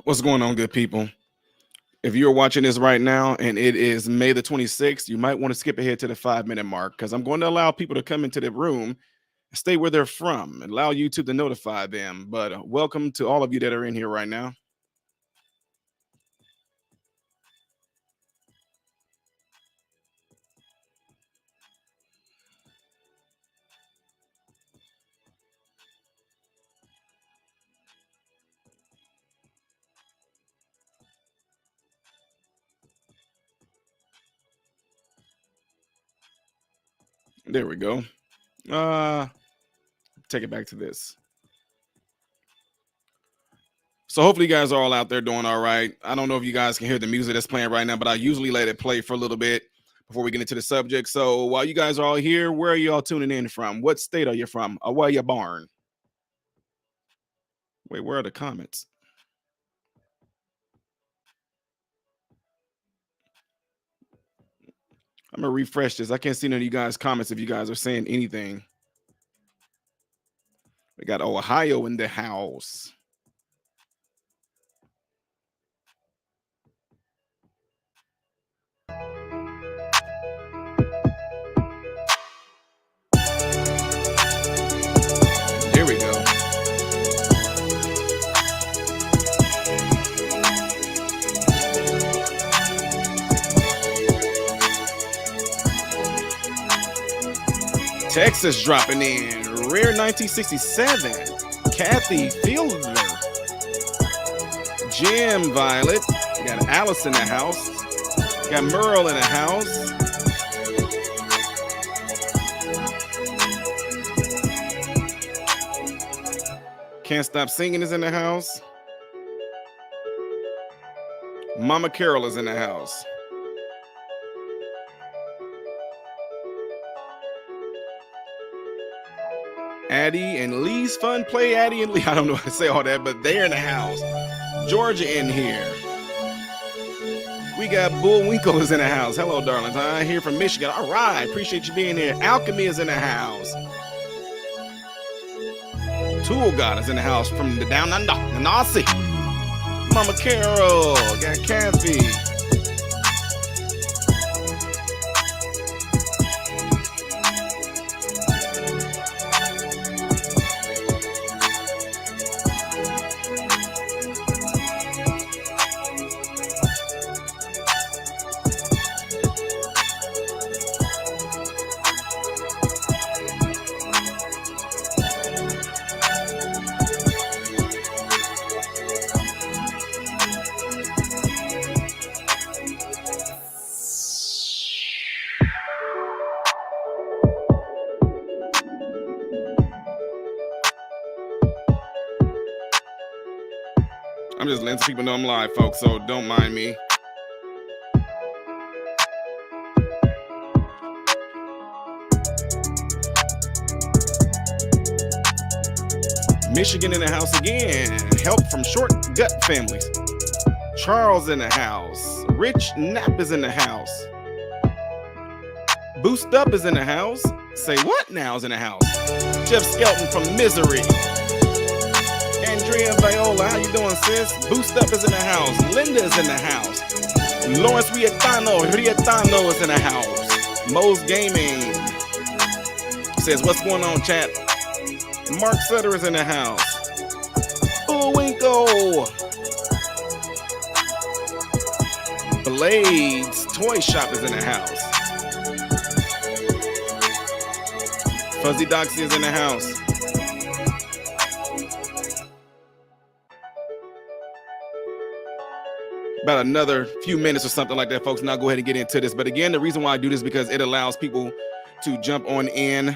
What's going on, good people? If you're watching this right now and it is May the 26th, you might want to skip ahead to the 5 minute mark because I'm going to allow people to come into the room and stay where they're from and allow YouTube to notify them. But welcome to all of you that are in here right now. There we go. Take it back to this. So hopefully you guys are all out there doing all right. I don't know if you guys can hear the music that's playing right now, but I usually let it play for a little bit before we get into the subject. So while you guys are all here, where are you all tuning in from? What state are you from? Or where you born? Wait, where are the comments? I'm gonna refresh this. I can't see none of you guys' comments if you guys are saying anything. We got Ohio in the house. There we go. Texas dropping in. Rare 1967. Kathy Fielder. Jim Violet. We got Alice in the house. We got Merle in the house. Can't Stop Singing is in the house. Mama Carol is in the house. Addie and Lee's Fun Play. Addie and Lee. I don't know how to say all that, but they're in the house. Georgia in here. We got Bullwinkle is in the house. Hello, darlings. I'm here from Michigan. All right. Appreciate you being here. Alchemy is in the house. Tool God is in the house from the down under, the Nazi. Mama Carol. Got Kathy. I'm just letting some people know I'm live, folks, so don't mind me. Michigan in the house again. Help from Short Gut Families. Charles in the house. Rich Knapp is in the house. Boost Up is in the house. Say What Now is in the house. Jeff Skelton from Misery. Andrea Viola, how you doing, sis? Boost Up is in the house. Linda is in the house. Lawrence Rietano is in the house. Mo's Gaming says, what's going on, chat? Mark Sutter is in the house. Bullwinkle. Blades Toy Shop is in the house. Fuzzy Doxy is in the house. About another few minutes or something like that, folks, and I'll go ahead and get into this. But again, the reason why I do this is because it allows people to jump on in.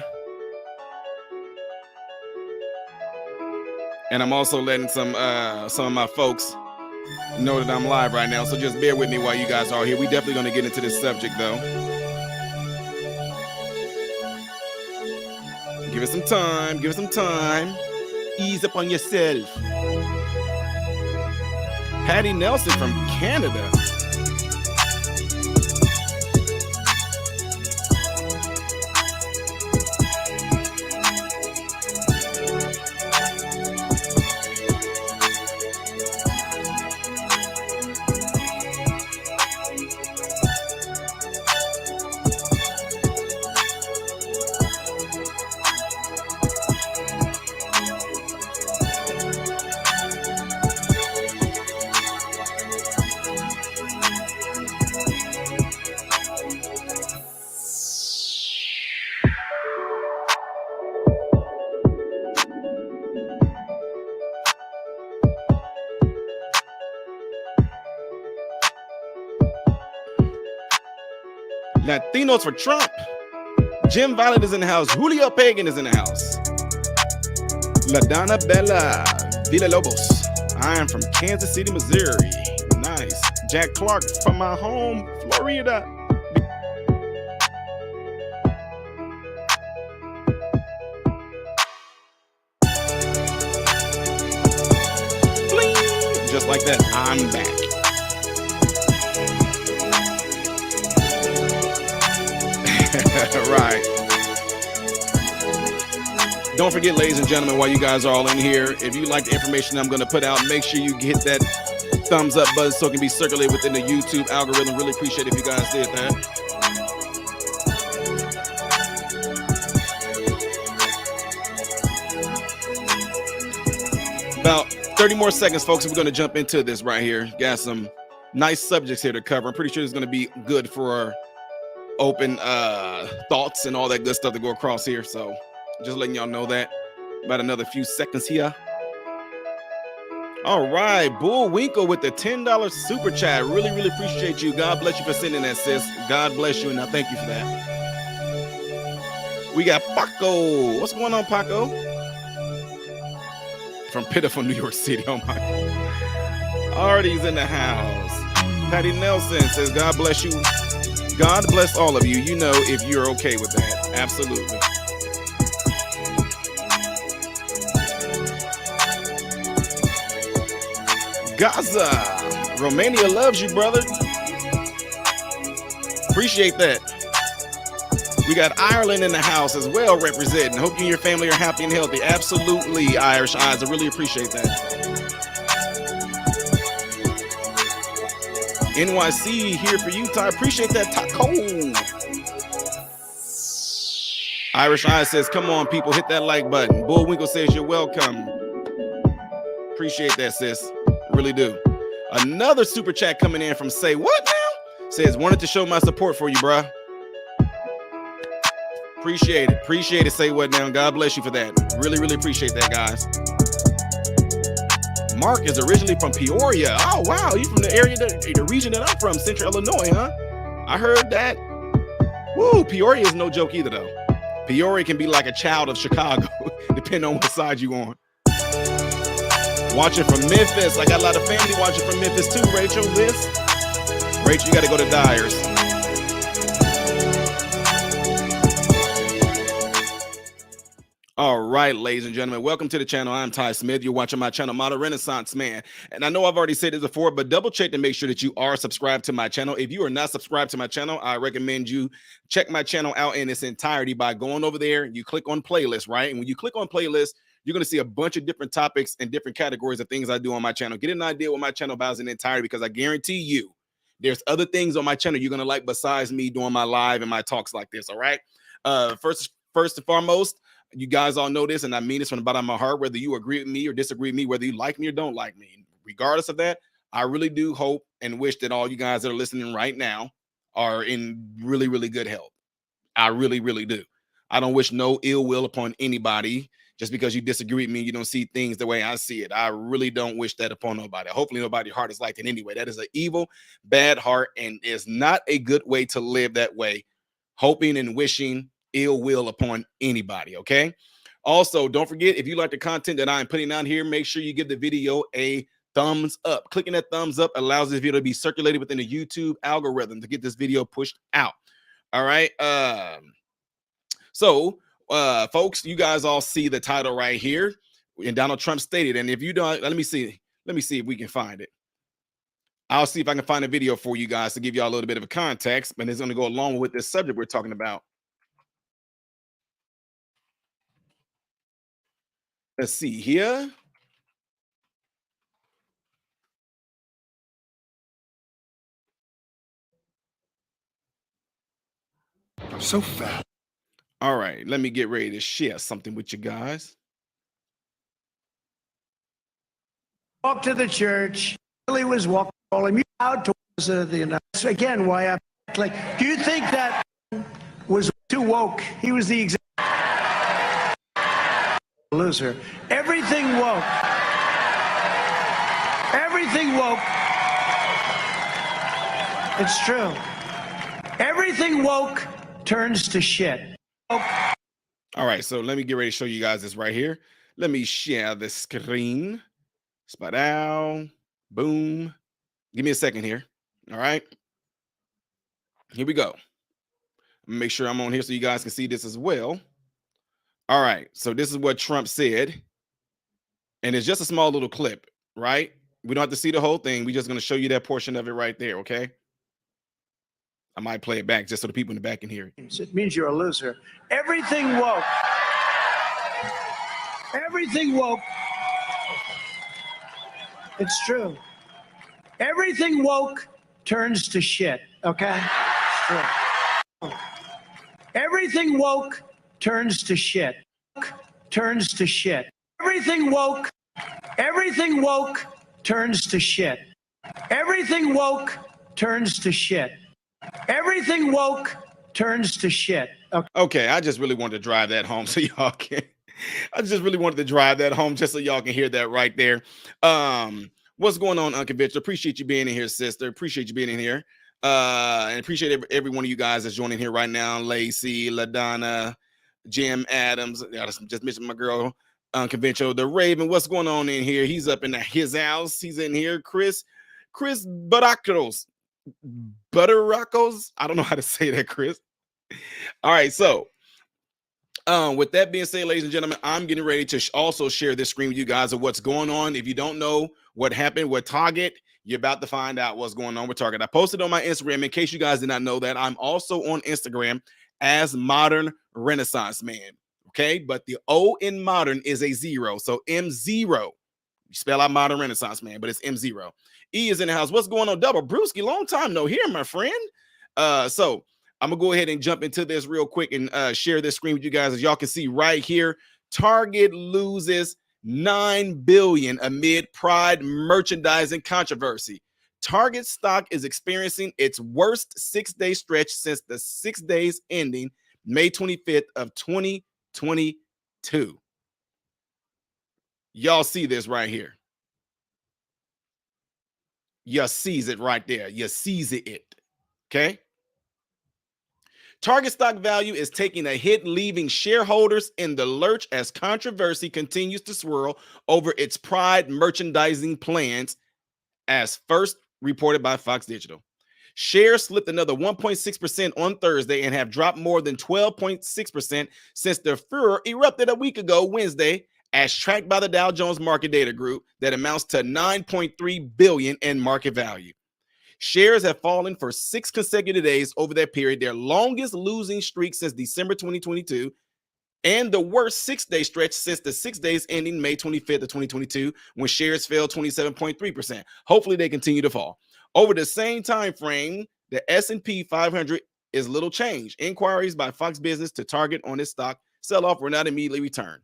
And I'm also letting some of my folks know that I'm live right now. So just bear with me while you guys are here. We definitely going to get into this subject, though. Give it some time. Give it some time. Ease up on yourself. Patty Nelson from Canada. Latinos for Trump. Jim Violet is in the house. Julio Pagan is in the house. LaDonna Bella Villalobos. I am from Kansas City, Missouri. Nice. Jack Clark from my home, Florida. Bling. Just like that, I'm back. Right. Don't forget, ladies and gentlemen, while you guys are all in here, if you like the information I'm going to put out, make sure you hit that thumbs up button so it can be circulated within the YouTube algorithm. Really appreciate it if you guys did that. About 30 more seconds, folks. We're going to jump into this right here. Got some nice subjects here to cover. I'm pretty sure it's going to be good for our open thoughts and all that good stuff to go across here. So just letting y'all know that. About another few seconds here. All right, Bullwinkle with the $10 super chat. Really, really appreciate you. God bless you for sending that, sis. God bless you, and I thank you for that. We got Paco. What's going on, Paco? From pitiful New York City. Oh my God. Artie's in the house. Patty Nelson says, God bless you. God bless all of you. You know, if you're okay with that. Absolutely. Gaza, Romania loves you, brother. Appreciate that. We got Ireland in the house as well representing. Hope you and your family are happy and healthy. Absolutely, Irish Eyes. I really appreciate that. NYC here for you, Ty. Appreciate that, Taco. Irish Eyes says, come on, people, hit that like button. Bullwinkle says, you're welcome. Appreciate that, sis. Really do. Another super chat coming in from Say What Now? Says, wanted to show my support for you, bruh. Appreciate it. Appreciate it. Say What Now? God bless you for that. Really, really appreciate that, guys. Mark is originally from Peoria. Oh, wow. You from the area, the region that I'm from, Central Illinois, huh? I heard that. Woo, Peoria is no joke either, though. Peoria can be like a child of Chicago, depending on what side you on. Watching from Memphis. I got a lot of family watching from Memphis too, Rachel. Rachel, you got to go to Dyers. All right, ladies and gentlemen, welcome to the channel. I'm Ty Smith. You're watching my channel, Model Renaissance Man. And I know I've already said this before, but double check to make sure that you are subscribed to my channel. If you are not subscribed to my channel, I recommend you check my channel out in its entirety by going over there. You click on playlist, right? And when you click on playlist, you're going to see a bunch of different topics and different categories of things I do on my channel. Get an idea what my channel about in entirety, because I guarantee you there's other things on my channel you're going to like besides me doing my live and my talks like this, all right? First and foremost, you guys all know this, and I mean this from the bottom of my heart, whether you agree with me or disagree with me, whether you like me or don't like me. Regardless of that, I really do hope and wish that all you guys that are listening right now are in really, really good health. I really, really do. I don't wish no ill will upon anybody. Just because you disagree with me, you don't see things the way I see it. I really don't wish that upon nobody. Hopefully nobody's heart is like that anyway. That is an evil, bad heart, and is not a good way to live that way, hoping and wishing ill will upon anybody, okay? Also, don't forget, if you like the content that I'm putting out here, make sure you give the video a thumbs up. Clicking that thumbs up allows this video to be circulated within the YouTube algorithm to get this video pushed out. All right. Folks, you guys all see the title right here, and Donald Trump stated, and if you don't, let me see if we can find it. I'll see if I can find a video for you guys to give y'all a little bit of a context, but it's going to go along with this subject we're talking about. Let's see here. I'm so fat. All right, let me get ready to share something with you guys. Walk to the church. Billy was calling me out towards the United States. Again, why I'm like, do you think that was too woke? He was the exact loser. Everything woke. Everything woke. It's true. Everything woke turns to shit. All right, so let me get ready to show you guys this right here. Let me share the screen. Spadal. Boom. Give me a second here. All right. Here we go. Make sure I'm on here so you guys can see this as well. All right. So this is what Trump said. And it's just a small little clip, right? We don't have to see the whole thing. We're just going to show you that portion of it right there, okay? I might play it back just so the people in the back can hear it. It means you're a loser. Everything woke. Everything woke. It's true. Everything woke turns to shit, okay? It's true. Everything woke turns to shit. Turns to shit. Everything woke. Everything woke turns to shit. Everything woke turns to shit. Everything woke turns to shit. Okay, I just really wanted to drive that home so y'all can. I just really wanted to drive that home just so y'all can hear that right there. What's going on, Unconventional? Appreciate you being in here, sister. Appreciate you being in here. And appreciate every one of you guys that's joining here right now. Lacey, LaDonna, Jim Adams. I just mentioned my girl, Unconventional. The Raven, what's going on in here? He's up in his house. He's in here. Chris Baracos. I don't know how to say that, Chris. All right, so with that being said, ladies and gentlemen, I'm getting ready to also share this screen with you guys of what's going on. If you don't know what happened with Target, you're about to find out what's going on with Target. I posted on my Instagram. In case you guys did not know that, I'm also on Instagram as Modern Renaissance Man. Okay, but the O in modern is a 0, so M0. You spell out Modern Renaissance Man, but it's M0. E is in the house. What's going on, Double Brewski? Long time no here, my friend. So I'm gonna go ahead and jump into this real quick and share this screen with you guys. As y'all can see right here, Target loses $9 billion amid Pride merchandising controversy. Target stock is experiencing its worst 6-day stretch since the 6 days ending May 25th of 2022. Y'all see this right here. You sees it right there. You sees it. Okay. Target stock value is taking a hit, leaving shareholders in the lurch as controversy continues to swirl over its Pride merchandising plans, as first reported by Fox Digital. Shares slipped another 1.6% on Thursday and have dropped more than 12.6% since the furor erupted a week ago Wednesday, as tracked by the Dow Jones Market Data Group, that amounts to $9.3 billion in market value. Shares have fallen for 6 consecutive days over that period, their longest losing streak since December 2022, and the worst 6-day stretch since the 6 days ending May 25th of 2022, when shares fell 27.3%. Hopefully they continue to fall. Over the same time frame, the S&P 500 is little change. Inquiries by Fox Business to Target on its stock sell-off were not immediately returned.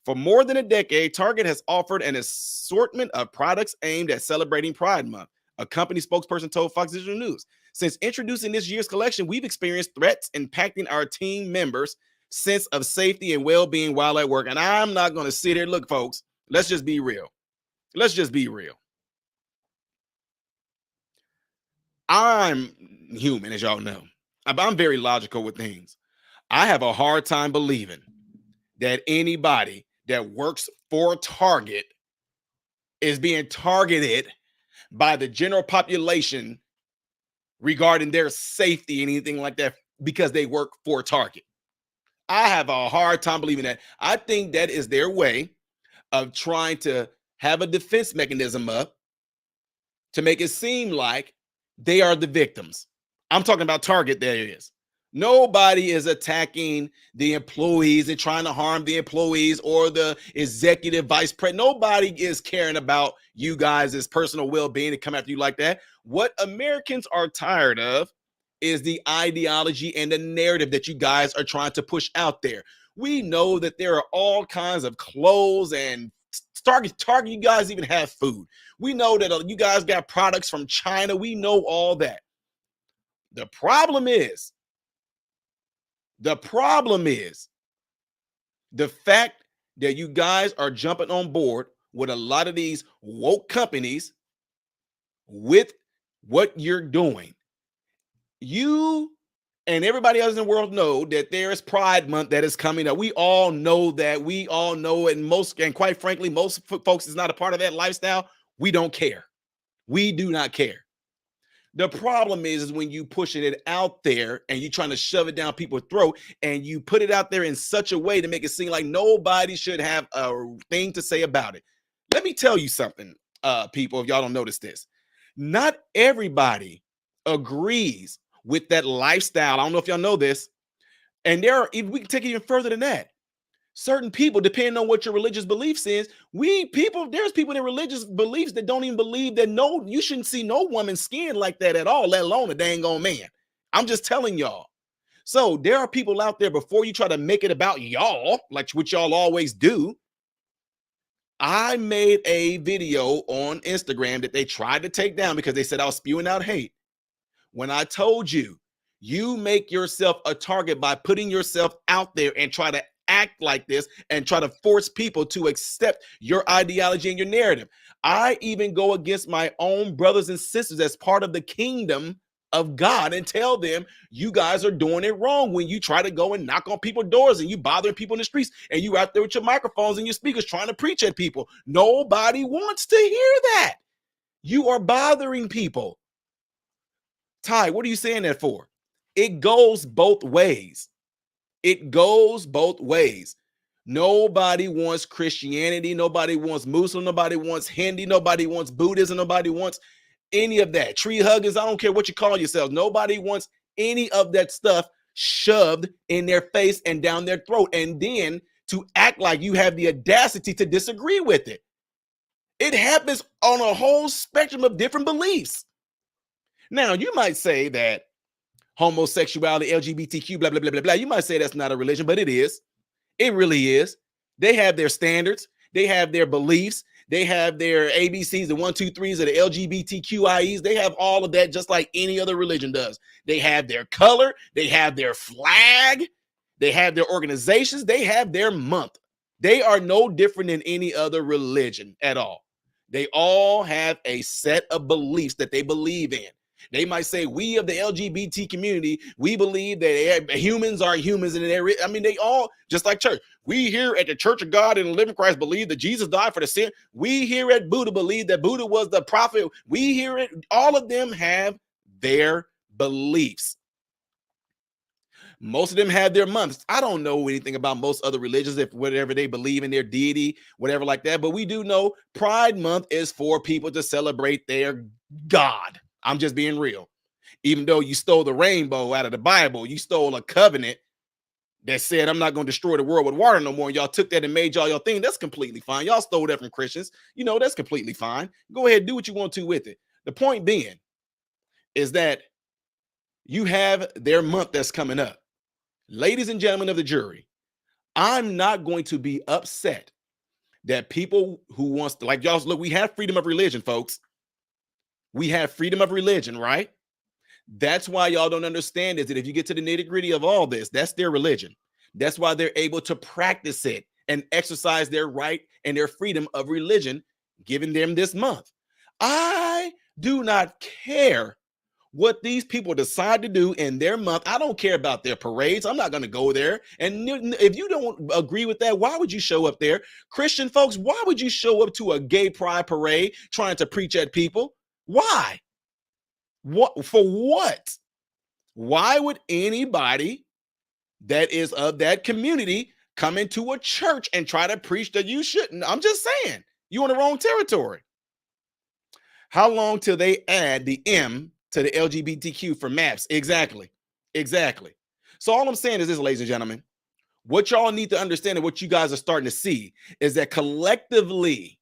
For more than a decade, Target has offered an assortment of products aimed at celebrating Pride Month, a company spokesperson told Fox Digital News. Since introducing this year's collection, we've experienced threats impacting our team members' sense of safety and well-being while at work. And I'm not going to sit here. Look, folks, let's just be real. Let's just be real. I'm human, as y'all know. I'm very logical with things. I have a hard time believing that anybody that works for Target is being targeted by the general population regarding their safety and anything like that because they work for Target. I have a hard time believing that. I think that is their way of trying to have a defense mechanism up to make it seem like they are the victims. I'm talking about Target, there it is. Nobody is attacking the employees and trying to harm the employees or the executive vice president. Nobody is caring about you guys' personal well-being to come after you like that. What Americans are tired of is the ideology and the narrative that you guys are trying to push out there. We know that there are all kinds of clothes and Target, you guys even have food. We know that you guys got products from China. We know all that. The problem is the fact that you guys are jumping on board with a lot of these woke companies with what you're doing. You And everybody else in the world know that there is Pride Month that is coming up. We all know that. We all know, and quite frankly, most folks is not a part of that lifestyle. We don't care. We do not care. The problem is when you pushing it out there and you trying to shove it down people's throat, and you put it out there in such a way to make it seem like nobody should have a thing to say about it. Let me tell you something, people, if y'all don't notice this. Not everybody agrees with that lifestyle. I don't know if y'all know this. And we can take it even further than that. Certain people, depending on what your religious beliefs is, there's people in religious beliefs that don't even believe that you shouldn't see no woman's skin like that at all, let alone a dang on man. I'm just telling y'all. So there are people out there, before you try to make it about y'all, like what y'all always do. I made a video on Instagram that they tried to take down because they said I was spewing out hate. When I told you, you make yourself a target by putting yourself out there and try to act like this and try to force people to accept your ideology and your narrative. I even go against my own brothers and sisters as part of the kingdom of God and tell them, you guys are doing it wrong when you try to go and knock on people's doors and you bothering people in the streets and you out there with your microphones and your speakers trying to preach at people. Nobody wants to hear that. You are bothering people. Ty, what are you saying that for? It goes both ways. It goes both ways. Nobody wants Christianity. Nobody wants Muslim. Nobody wants Hindi. Nobody wants Buddhism. Nobody wants any of that. Tree huggers, I don't care what you call yourselves. Nobody wants any of that stuff shoved in their face and down their throat, and then to act like you have the audacity to disagree with it. It happens on a whole spectrum of different beliefs. Now, you might say that homosexuality, LGBTQ, blah, blah, blah, blah, blah. You might say that's not a religion, but it is. It really is. They have their standards. They have their beliefs. They have their ABCs, the 1, 2, 3s of the LGBTQIEs. They have all of that just like any other religion does. They have their color. They have their flag. They have their organizations. They have their month. They are no different than any other religion at all. They all have a set of beliefs that they believe in. They might say, we of the LGBT community, we believe that humans are humans. And they all, just like church. We here at the Church of God and the Living Christ believe that Jesus died for the sin. We here at Buddha believe that Buddha was the prophet. We here at, all of them have their beliefs. Most of them have their months. I don't know anything about most other religions, if whatever they believe in their deity, whatever like that. But we do know Pride Month is for people to celebrate their God. I'm just being real. Even though you stole the rainbow out of the Bible, you stole a covenant that said, I'm not going to destroy the world with water no more. And y'all took that and made y'all your thing. That's completely fine. Y'all stole that from Christians. You know, that's completely fine. Go ahead, do what you want to with it. The point being is that you have their month that's coming up. Ladies and gentlemen of the jury, I'm not going to be upset that people who wants to, like y'all, look, we have freedom of religion, folks. We have freedom of religion, right? That's why y'all don't understand is that if you get to the nitty-gritty of all this, that's their religion. That's why they're able to practice it and exercise their right and their freedom of religion, giving them this month. I do not care what these people decide to do in their month. I don't care about their parades. I'm not going to go there. And if you don't agree with that, why would you show up there? Christian folks, why would you show up to a gay pride parade trying to preach at people? Why? What for what? Why would anybody that is of that community come into a church and try to preach that you shouldn't? I'm just saying, you're in the wrong territory. How long till they add the M to the LGBTQ for maps? Exactly. So all I'm saying is this, ladies and gentlemen, what y'all need to understand and what you guys are starting to see is that collectively,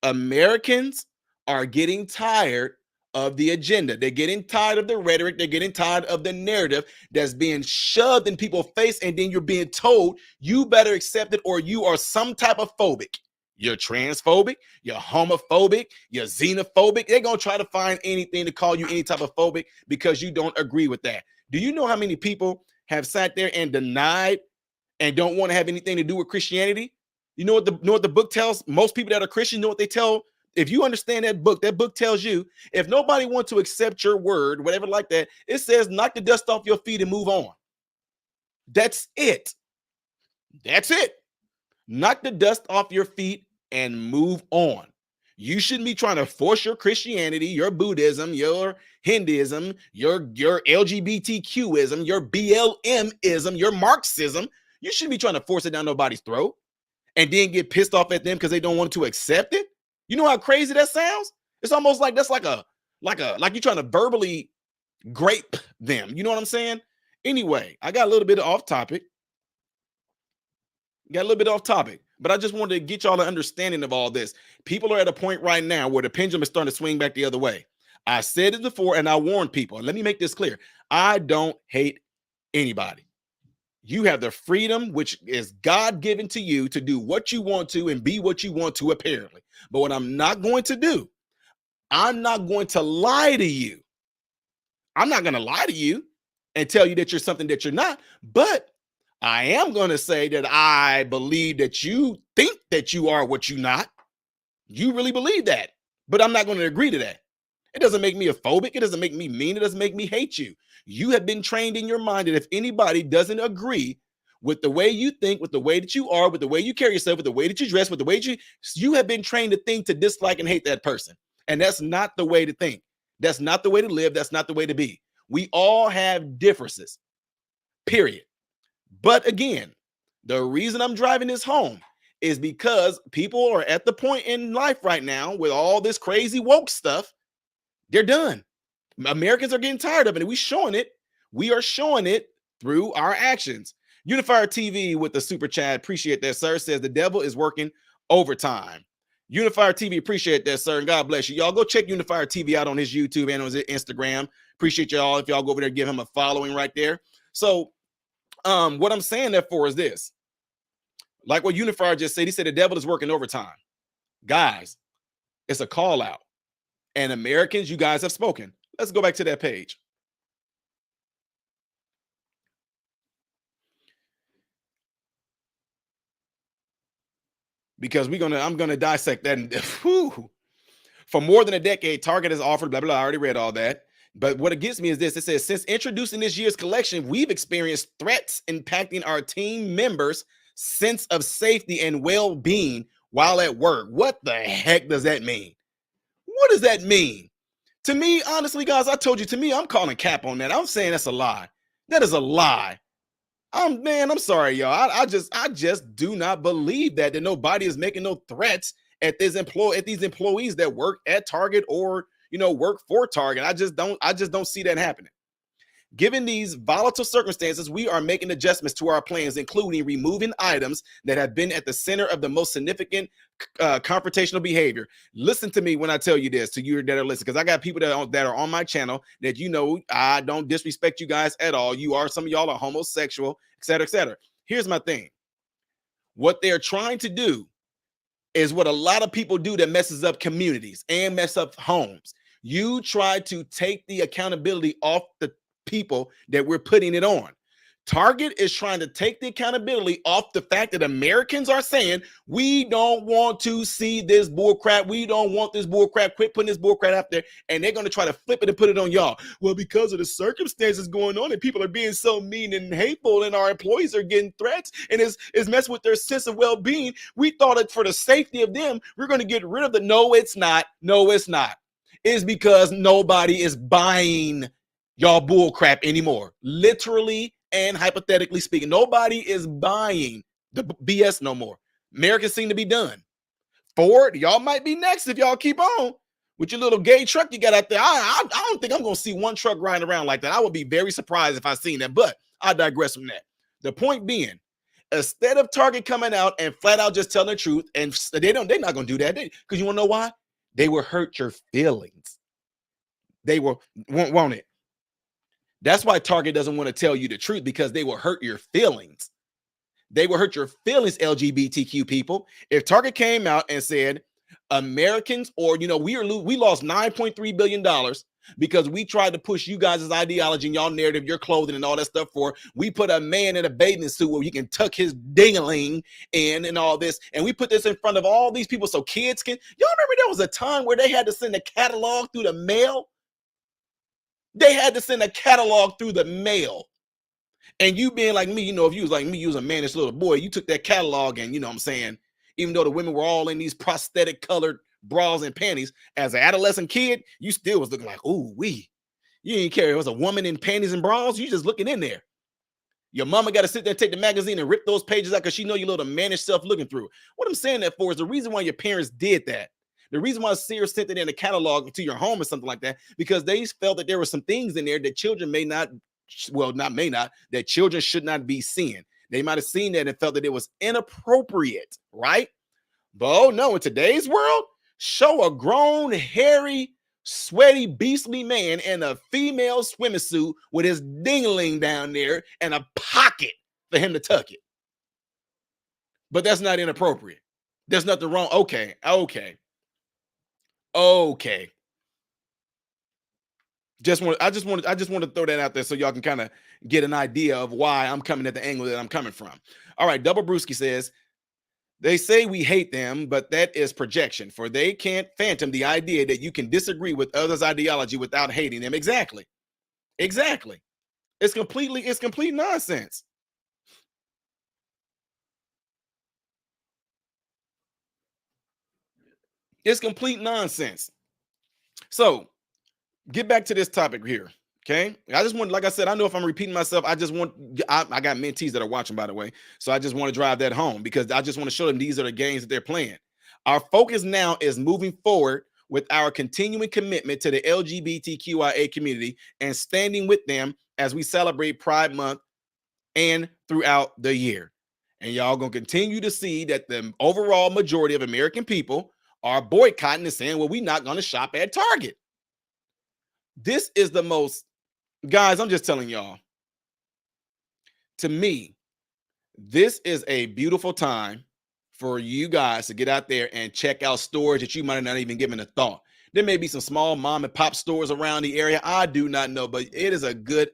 Americans are getting tired of the agenda. They're getting tired of the rhetoric. They're getting tired of the narrative that's being shoved in people's face. And then you're being told you better accept it or you are some type of phobic. You're transphobic, you're homophobic, you're xenophobic. They're going to try to find anything to call you any type of phobic because you don't agree with that. Do you know how many people have sat there and denied and don't want to have anything to do with Christianity? You know what the book tells most people that are Christian? You know what they tell if you understand that book tells you if nobody wants to accept your word, whatever like that, it says knock the dust off your feet and move on. That's it. That's it. Knock the dust off your feet and move on. You shouldn't be trying to force your Christianity, your Buddhism, your Hinduism, your LGBTQism, your BLMism, your Marxism. You shouldn't be trying to force it down nobody's throat and then get pissed off at them because they don't want to accept it. You know how crazy that sounds? It's almost like that's like you're trying to verbally grape them. You know what I'm saying? Anyway, I got a little bit off topic. But I just wanted to get y'all an understanding of all this. People are at a point right now where the pendulum is starting to swing back the other way. I said it before and I warned people. And let me make this clear. I don't hate anybody. You have the freedom, which is God given to you, to do what you want to and be what you want to, apparently. But what I'm not going to do, I'm not going to lie to you. I'm not going to lie to you and tell you that you're something that you're not. But I am going to say that I believe that you think that you are what you're not. You really believe that. But I'm not going to agree to that. It doesn't make me a phobic. It doesn't make me mean. It doesn't make me hate you. You have been trained in your mind that if anybody doesn't agree with the way you think, with the way that you are, with the way you carry yourself, with the way that you dress, with the way you have been trained to think, to dislike and hate that person. And that's not the way to think. That's not the way to live. That's not the way to be. We all have differences, period. But again, the reason I'm driving this home is because people are at the point in life right now with all this crazy woke stuff. They're done. Americans are getting tired of it. And we are showing it through our actions. Unifier TV with the super chat. Appreciate that, sir. Says the devil is working overtime. Unifier TV, appreciate that, sir. And God bless you. Y'all go check Unifier TV out on his YouTube and on his Instagram. Appreciate y'all if y'all go over there, give him a following right there. So what I'm saying that for is this. Like what Unifier just said, he said the devil is working overtime. Guys, it's a call out. And Americans, you guys have spoken. Let's go back to that page. Because I'm gonna dissect that. And, for more than a decade, Target has offered blah blah. I already read all that. But what it gets me is this. It says, since introducing this year's collection, we've experienced threats impacting our team members' sense of safety and well-being while at work. What the heck does that mean? What does that mean? To me, honestly, guys, I told you, to me, I'm calling cap on that. I'm saying that's a lie. That is a lie. I'm sorry, y'all. I just do not believe that nobody is making no threats at these employees that work at Target or work for Target. I just don't see that happening. Given these volatile circumstances, we are making adjustments to our plans, including removing items that have been at the center of the most significant confrontational behavior. Listen to me when I tell you this, to you that are listening, because I got people that are on my channel that I don't disrespect you guys at all. Some of y'all are homosexual, et cetera, et cetera. Here's my thing. What they're trying to do is what a lot of people do that messes up communities and mess up homes. You try to take the accountability off the people that we're putting it on. Target is trying to take the accountability off the fact that Americans are saying, we don't want to see this bullcrap. We don't want this bullcrap. Quit putting this bullcrap out there. And they're going to try to flip it and put it on y'all. Well, because of the circumstances going on and people are being so mean and hateful and our employees are getting threats and it's messing with their sense of well-being. We thought that for the safety of them, we're going to get rid of the. No, it's not. No, it's not. It's because nobody is buying y'all bullcrap anymore. Literally and hypothetically speaking, nobody is buying the BS no more. Americans seem to be done. Ford, y'all might be next if y'all keep on with your little gay truck you got out there. I don't think I'm going to see one truck riding around like that. I would be very surprised if I seen that, but I digress from that. The point being, instead of Target coming out and flat out just telling the truth, and they're not going to do that, because you want to know why? They will hurt your feelings. They won't it. That's why Target doesn't want to tell you the truth, because they will hurt your feelings. They will hurt your feelings, LGBTQ people. If Target came out and said, Americans, or we lost $9.3 billion because we tried to push you guys' ideology and y'all narrative, your clothing and all that stuff for. We put a man in a bathing suit where he can tuck his ding-a-ling in and all this. And we put this in front of all these people so kids can. Y'all remember there was a time where they had to send a catalog through the mail? They had to send a catalog through the mail. And you being like me, you know, if you was like me, you was a mannish little boy, you took that catalog and, you know what I'm saying, even though the women were all in these prosthetic colored bras and panties, as an adolescent kid, you still was looking like, ooh, wee. You didn't care. It was a woman in panties and bras. You just looking in there. Your mama got to sit there, take the magazine and rip those pages out because she know your little mannish self looking through. What I'm saying that for is the reason why your parents did that. The reason why Sears sent it in a catalog to your home or something like that, because they felt that there were some things in there that children that children should not be seeing. They might have seen that and felt that it was inappropriate, right? But oh no, in today's world, show a grown, hairy, sweaty, beastly man in a female swimming suit with his dingling down there and a pocket for him to tuck it. But that's not inappropriate. There's nothing wrong. Okay. I just want to throw that out there so y'all can kind of get an idea of why I'm coming at the angle that I'm coming from. All right, Double Brewski says, they say we hate them, but that is projection, for they can't phantom the idea that you can disagree with others' ideology without hating them. Exactly. It's complete nonsense. It's complete nonsense. So get back to this topic here. Okay. I just want, like I said, I know if I'm repeating myself, I got mentees that are watching, by the way. So I just want to drive that home because I just want to show them these are the games that they're playing. Our focus now is moving forward with our continuing commitment to the LGBTQIA community and standing with them as we celebrate Pride Month and throughout the year. And y'all gonna continue to see that the overall majority of American people are boycotting and saying, well, we're not gonna shop at Target. This is the most, guys, I'm just telling y'all, to me, this is a beautiful time for you guys to get out there and check out stores that you might have not even given a thought. There may be some small mom and pop stores around the area. I do not know, but it is a good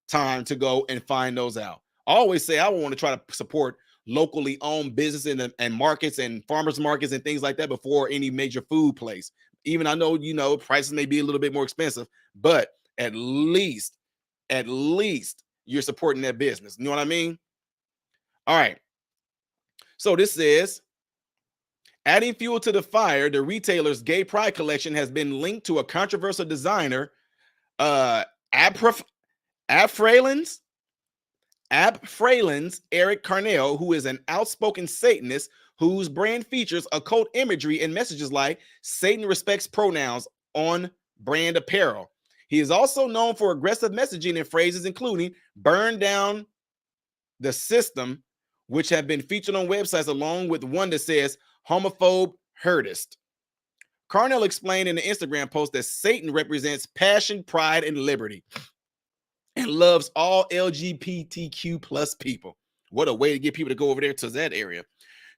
time to go and find those out. I always say I want to try to support locally owned businesses and markets and farmers markets and things like that before any major food place. Even I know, you know, prices may be a little bit more expensive, but at least you're supporting that business. You know what I mean? All right. So this says, adding fuel to the fire, the retailer's gay pride collection has been linked to a controversial designer, Ab Freyland's Eric Carnell, who is an outspoken Satanist whose brand features occult imagery and messages like Satan respects pronouns on brand apparel. He is also known for aggressive messaging and phrases including burn down the system, which have been featured on websites along with one that says homophobe hurtist. Carnell explained in the Instagram post that Satan represents passion, pride, and liberty and loves all LGBTQ plus people. What a way to get people to go over there to that area.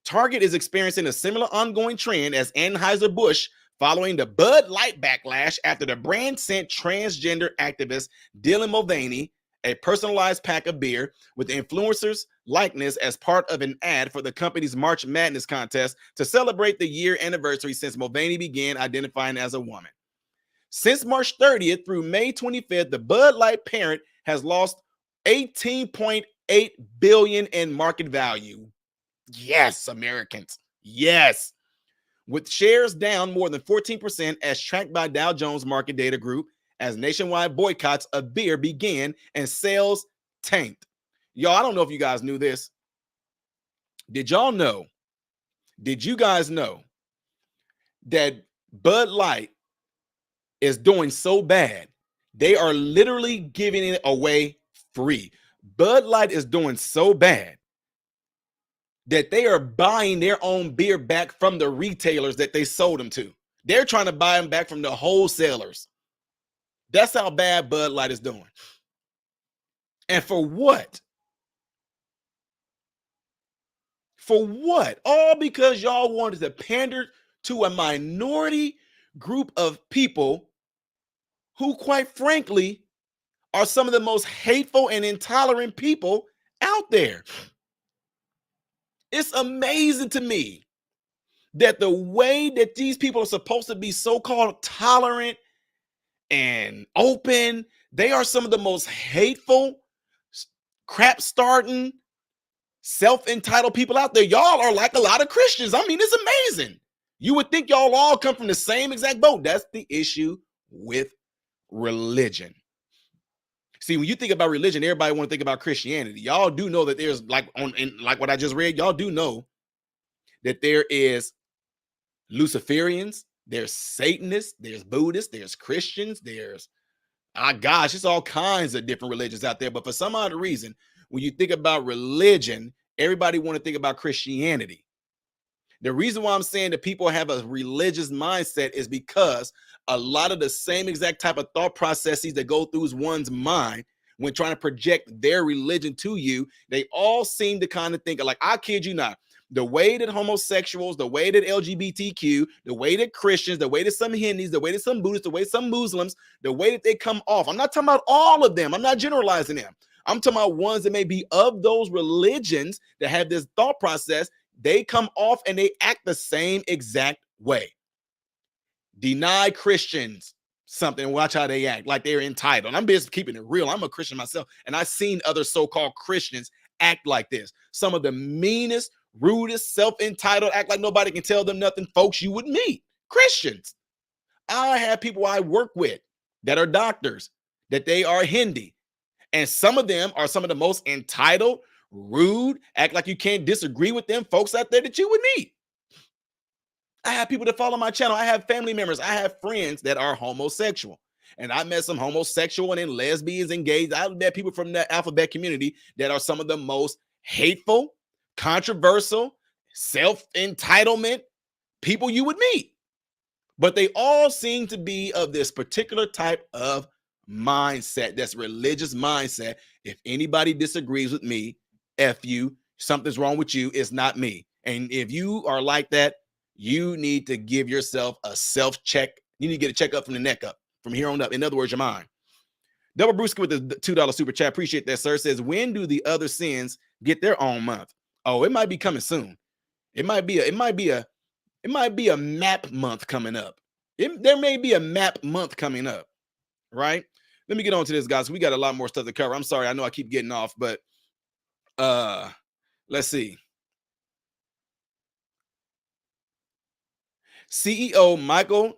Target is experiencing a similar ongoing trend as Anheuser-Busch following the Bud Light backlash after the brand sent transgender activist Dylan Mulvaney a personalized pack of beer with the influencer's likeness as part of an ad for the company's March Madness contest to celebrate the year anniversary since Mulvaney began identifying as a woman. Since March 30th through May 25th, the Bud Light parent has lost $18.8 billion in market value. Yes, Americans. Yes. With shares down more than 14% as tracked by Dow Jones Market Data Group as nationwide boycotts of beer began and sales tanked. Y'all, I don't know if you guys knew this. Did you guys know that Bud Light is doing so bad, they are literally giving it away free. Bud Light is doing so bad that they are buying their own beer back from the retailers that they sold them to. They're trying to buy them back from the wholesalers. That's how bad Bud Light is doing. And for what? For what? All because y'all wanted to pander to a minority group of people who, quite frankly, are some of the most hateful and intolerant people out there. It's amazing to me that the way that these people are supposed to be so-called tolerant and open, they are some of the most hateful, crap starting, self-entitled people out there. Y'all are like a lot of Christians. I mean, it's amazing. You would think y'all all come from the same exact boat. That's the issue with religion. See, when you think about religion, everybody want to think about Christianity. Y'all do know that there's like like what I just read, y'all do know that there is Luciferians, there's Satanists, there's Buddhists, there's Christians, there's gosh, it's all kinds of different religions out there. But for some odd reason, when you think about religion, everybody want to think about Christianity. The reason why I'm saying that people have a religious mindset is because a lot of the same exact type of thought processes that go through one's mind when trying to project their religion to you, they all seem to kind of think like, I kid you not, the way that homosexuals, the way that LGBTQ, the way that Christians, the way that some Hindus, the way that some Buddhists, the way some Muslims, the way that they come off. I'm not talking about all of them. I'm not generalizing them. I'm talking about ones that may be of those religions that have this thought process. They come off and they act the same exact way. Deny Christians something, watch how they act like they're entitled. I'm just keeping it real. I'm a Christian myself, and I've seen other so-called Christians act like this. Some of the meanest, rudest, self-entitled, act like nobody can tell them nothing folks you would meet. Christians. I have people I work with that are doctors, that they are Hindi, and some of them are some of the most entitled, rude, act like you can't disagree with them folks out there that you would meet. I have people that follow my channel. I have family members. I have friends that are homosexual. And I met some homosexual and then lesbians and gays. I met people from the alphabet community that are some of the most hateful, controversial, self-entitlement people you would meet. But they all seem to be of this particular type of mindset, that's religious mindset. If anybody disagrees with me, F you, something's wrong with you, it's not me. And if you are like that, you need to give yourself a self-check. You need to get a checkup from the neck up, from here on up. In other words, your mind. Double Brewski with the $2 super chat. Appreciate that, sir. Says, when do the other sins get their own month? Oh, it might be coming soon. It might be a map month coming up. There may be a map month coming up, right? Let me get on to this, guys. We got a lot more stuff to cover. I'm sorry. I know I keep getting off, but let's see. CEO Michael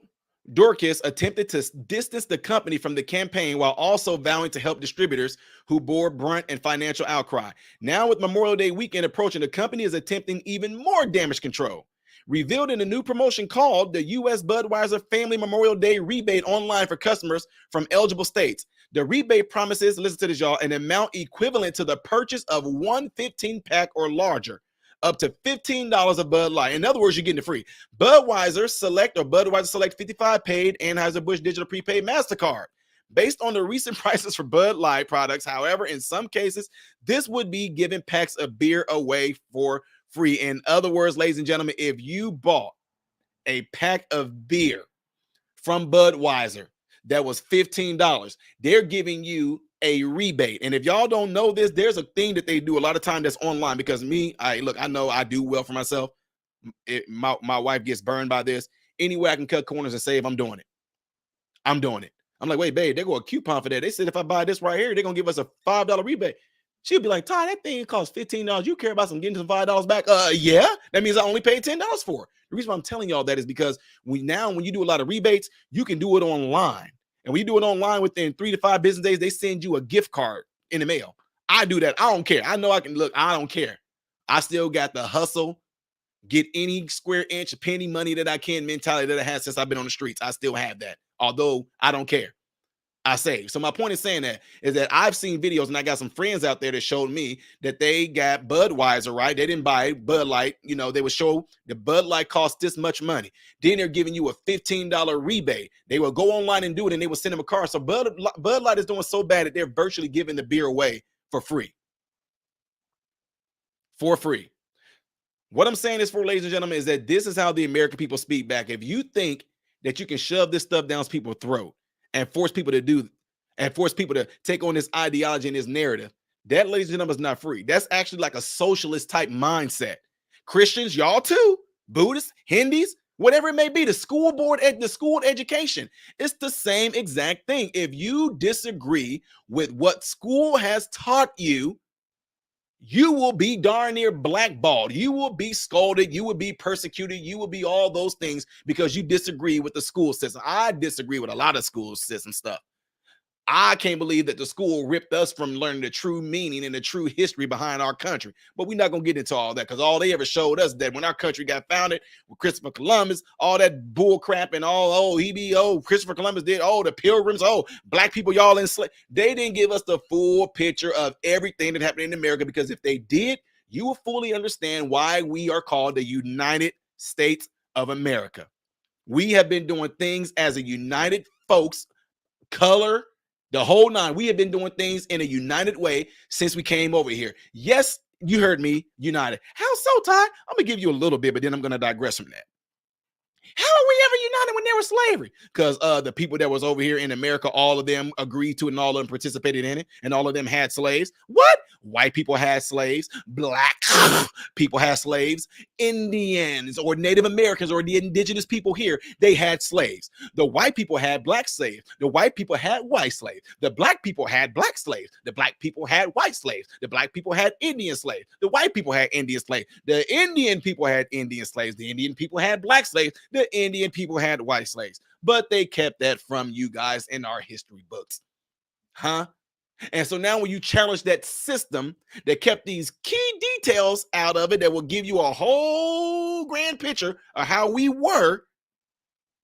Dworkis attempted to distance the company from the campaign while also vowing to help distributors who bore brunt and financial outcry. Now, with Memorial Day weekend approaching, the company is attempting even more damage control. Revealed in a new promotion called the U.S. Budweiser Family Memorial Day Rebate online for customers from eligible states. The rebate promises, listen to this, y'all, an amount equivalent to the purchase of one 15-pack or larger, up to $15 of Bud Light. In other words, you're getting it free. Budweiser Select 55 paid Anheuser-Busch Digital Prepaid MasterCard. Based on the recent prices for Bud Light products, however, in some cases, this would be giving packs of beer away for free. In other words, ladies and gentlemen, if you bought a pack of beer from Budweiser that was $15, they're giving you a rebate. And if y'all don't know this, there's a thing that they do a lot of time that's online, because I know I do well for myself. My wife gets burned by this. Anyway, I can cut corners and save, I'm doing it. I'm like, wait, babe, they go a coupon for that. They said if I buy this right here, they're gonna give us a $5 rebate. She'll be like, Ty, that thing costs $15. You care about getting some $5 back? Yeah. That means I only paid $10 for it. The reason why I'm telling y'all that is because when you do a lot of rebates, you can do it online. And when you do it online, within 3 to 5 business days, they send you a gift card in the mail. I do that. I don't care. I know I can look. I don't care. I still got the hustle, get any square inch of penny money that I can mentality that I had since I've been on the streets. I still have that. Although I don't care. I save. So my point is saying that is that I've seen videos, and I got some friends out there that showed me that they got Budweiser, right? They didn't buy Bud Light. You know, they would show the Bud Light costs this much money. Then they're giving you a $15 rebate. They will go online and do it, and they will send them a card. So Bud Light is doing so bad that they're virtually giving the beer away for free. For free. What I'm saying is, for ladies and gentlemen, is that this is how the American people speak back. If you think that you can shove this stuff down people's throat and force people to take on this ideology and this narrative. That, ladies and gentlemen, is not free. That's actually like a socialist type mindset. Christians, y'all too, Buddhists, Hindus, whatever it may be, the school education, it's the same exact thing. If you disagree with what school has taught you, you will be darn near blackballed. You will be scolded. You will be persecuted. You will be all those things because you disagree with the school system. I disagree with a lot of school system stuff. I can't believe that the school ripped us from learning the true meaning and the true history behind our country. But we're not going to get into all that because all they ever showed us that when our country got founded with Christopher Columbus, all that bull crap and all, Christopher Columbus did, the pilgrims, black people, y'all enslaved. They didn't give us the full picture of everything that happened in America, because if they did, you will fully understand why we are called the United States of America. We have been doing things as a united folks, color, the whole nine. We have been doing things in a united way since we came over here. Yes, you heard me, united. How so, Ty? I'm going to give you a little bit, but then I'm going to digress from that. How are we ever united when there was slavery? Because the people that was over here in America, all of them agreed to it and all of them participated in it, and all of them had slaves. What? White people had slaves. Black people had slaves. Indians or Native Americans or the indigenous people here, they had slaves. The white people had black slaves. The white people had white slaves. The black people had black slaves. The black people had white slaves. The black people had Indian slaves. The white people had Indian slaves. The Indian people had Indian slaves. The Indian people had black slaves. The Indian people had white slaves. But they kept that from you guys in our history books. And so now when you challenge that system that kept these key details out of it that will give you a whole grand picture of how we were,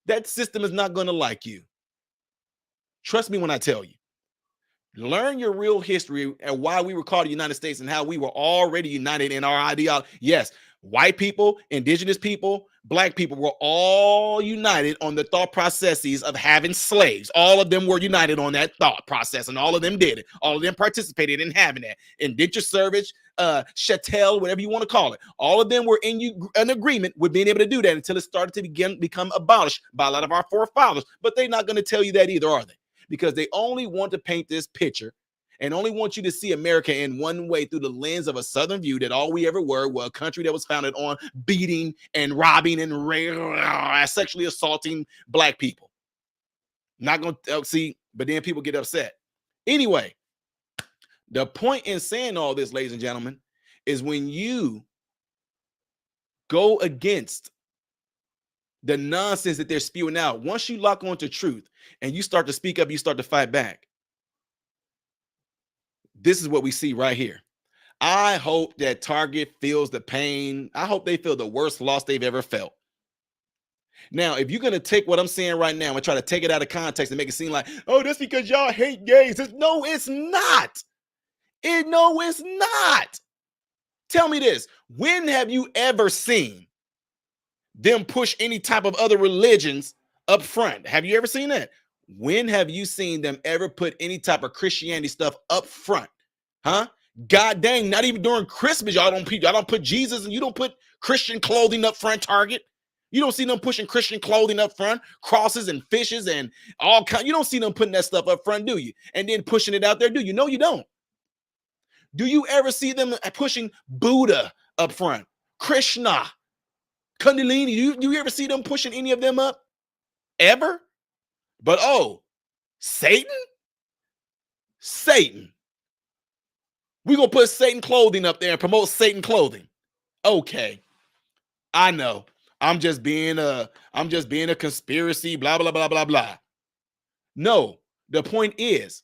that system is not going to like you. Trust me when I tell you. Learn your real history and why we were called the United States and how we were already united in our ideology. Yes, white people, indigenous people, black people were all united on the thought processes of having slaves. All of them were united on that thought process, and all of them did it. All of them participated in having that. Indenture service, chattel, whatever you want to call it. All of them were in an agreement with being able to do that until it started to become abolished by a lot of our forefathers. But they're not going to tell you that either, are they? Because they only want to paint this picture and only want you to see America in one way, through the lens of a Southern view, that all we ever were a country that was founded on beating and robbing and sexually assaulting black people. Not going to see, but then people get upset. Anyway, the point in saying all this, ladies and gentlemen, is when you go against the nonsense that they're spewing out, once you lock onto truth and you start to speak up, you start to fight back. This is what we see right here. I hope that Target feels the pain. I hope they feel the worst loss they've ever felt. Now, if you're going to take what I'm saying right now and try to take it out of context and make it seem like, oh, that's because y'all hate gays. No, it's not. No, it's not. Tell me this. When have you ever seen them push any type of other religions up front? Have you ever seen that? When have you seen them ever put any type of Christianity stuff up front? God dang, not even during Christmas, y'all don't put Jesus, and you don't put Christian clothing up front, Target. You don't see them pushing Christian clothing up front, crosses and fishes and all kinds. You don't see them putting that stuff up front, do you? And then pushing it out there, do you? No, you don't. Do you ever see them pushing Buddha up front? Krishna, Kundalini, do you ever see them pushing any of them up? Ever? But Satan? We're going to put Satan clothing up there and promote Satan clothing. Okay. I know. I'm just being a conspiracy, blah, blah, blah, blah, blah. No, the point is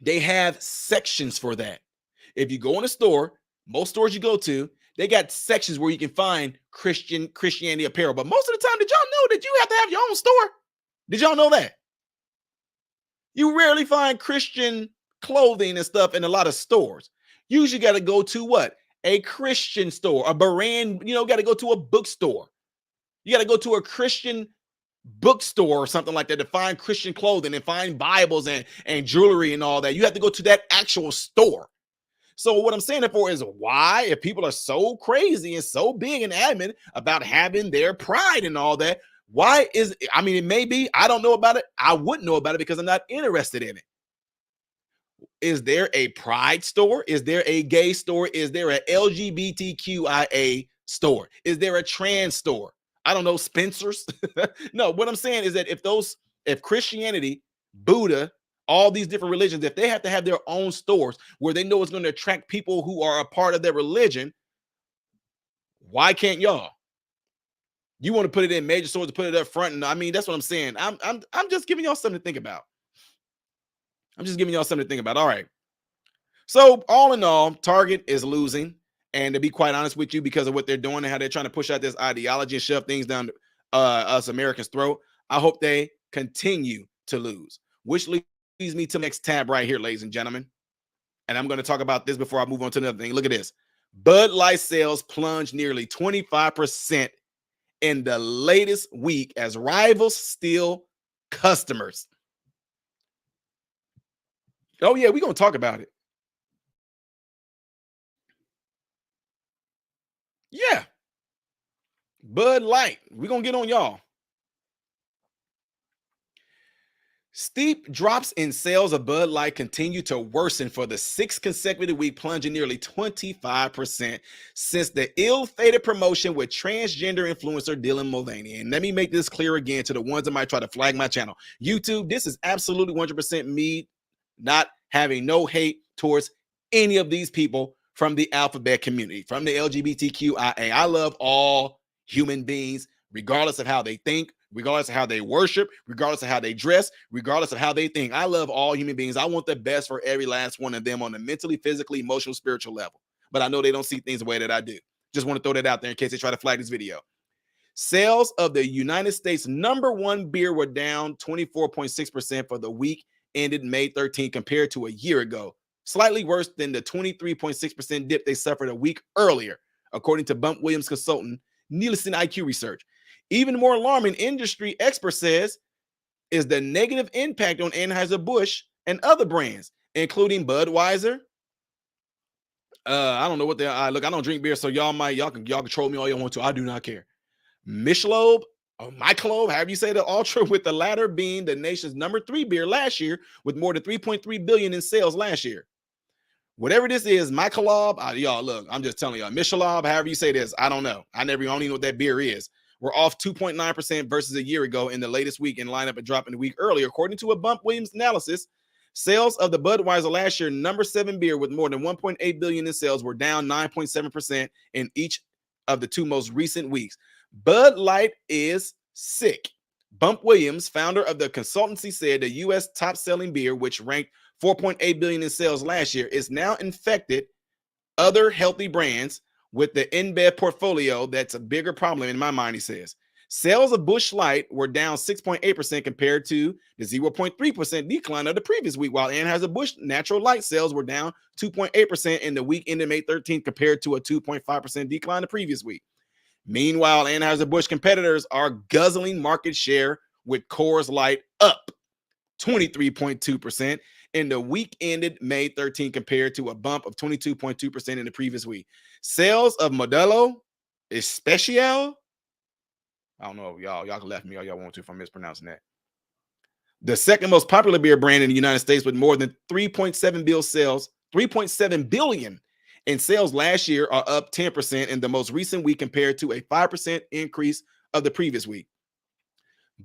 they have sections for that. If you go in a store, most stores you go to, they got sections where you can find Christianity apparel. But most of the time, did y'all know that you have to have your own store? Did y'all know that? You rarely find Christian clothing and stuff in a lot of stores. Usually got to go to what? A Christian store, a brand, got to go to a bookstore. You got to go to a Christian bookstore or something like that to find Christian clothing and find Bibles and jewelry and all that. You have to go to that actual store. So what I'm saying it for is why, if people are so crazy and so big and adamant about having their pride and all that, Why is it? I mean, it may be. I don't know about it. I wouldn't know about it because I'm not interested in it. Is there a pride store? Is there a gay store? Is there a LGBTQIA store? Is there a trans store? I don't know, Spencer's. No, what I'm saying is that if Christianity, Buddha, all these different religions, if they have to have their own stores where they know it's going to attract people who are a part of their religion, why can't y'all? You want to put it in major stores to put it up front, and I mean that's what I'm saying. I'm just giving y'all something to think about. I'm just giving y'all something to think about. All right. So all in all, Target is losing, and to be quite honest with you, because of what they're doing and how they're trying to push out this ideology and shove things down us Americans' throat, I hope they continue to lose. Which leads me to the next tab right here, ladies and gentlemen. And I'm going to talk about this before I move on to another thing. Look at this. Bud Light sales plunged nearly 25% in the latest week as rivals steal customers. Oh yeah, we're going to talk about it. Yeah. Bud Light. We're going to get on y'all. Steep drops in sales of Bud Light continue to worsen for the sixth consecutive week, plunging nearly 25% since the ill-fated promotion with transgender influencer Dylan Mulvaney. And let me make this clear again to the ones that might try to flag my channel. YouTube, this is absolutely 100% me not having no hate towards any of these people from the alphabet community, from the LGBTQIA. I love all human beings, regardless of how they think, regardless of how they worship, regardless of how they dress, regardless of how they think. I love all human beings. I want the best for every last one of them on the mentally, physically, emotional, spiritual level. But I know they don't see things the way that I do. Just want to throw that out there in case they try to flag this video. Sales of the United States #1 beer were down 24.6% for the week ended May 13 compared to a year ago, slightly worse than the 23.6% dip they suffered a week earlier, according to Bump Williams consultant Nielsen IQ research. Even more alarming, industry expert says, is the negative impact on Anheuser-Busch and other brands, including Budweiser. I don't know what they are. Look, I don't drink beer, so y'all can troll me all you want to. I do not care. Michelob, or Michelob, however you say the Ultra, with the latter being the nation's #3 beer last year, with more than 3.3 billion in sales last year. Whatever this is, Michelob, y'all, look, I'm just telling y'all, Michelob, however you say this, I don't know. I don't even know what that beer is. We're off 2.9% versus a year ago in the latest week in lineup and dropping a week earlier. According to a Bump Williams analysis, sales of the Budweiser last year, #7 beer with more than 1.8 billion in sales, were down 9.7% in each of the two most recent weeks. Bud Light is sick. Bump Williams, founder of the consultancy, said the U.S. top-selling beer, which ranked 4.8 billion in sales last year, is now infected other healthy brands with the InBev portfolio. That's a bigger problem in my mind, he says. Sales of Busch Light were down 6.8% compared to the 0.3% decline of the previous week, while Anheuser-Busch Natural Light sales were down 2.8% in the week ended May 13th compared to a 2.5% decline the previous week. Meanwhile, Anheuser-Busch competitors are guzzling market share, with Coors Light up 23.2% in the week ended May 13 compared to a bump of 22.2% in the previous week. Sales of Modelo Especial, I don't know if y'all can laugh at me all y'all want to if I'm mispronouncing that. The second most popular beer brand in the United States, with more than 3.7 billion in sales last year, are up 10% in the most recent week compared to a 5% increase of the previous week.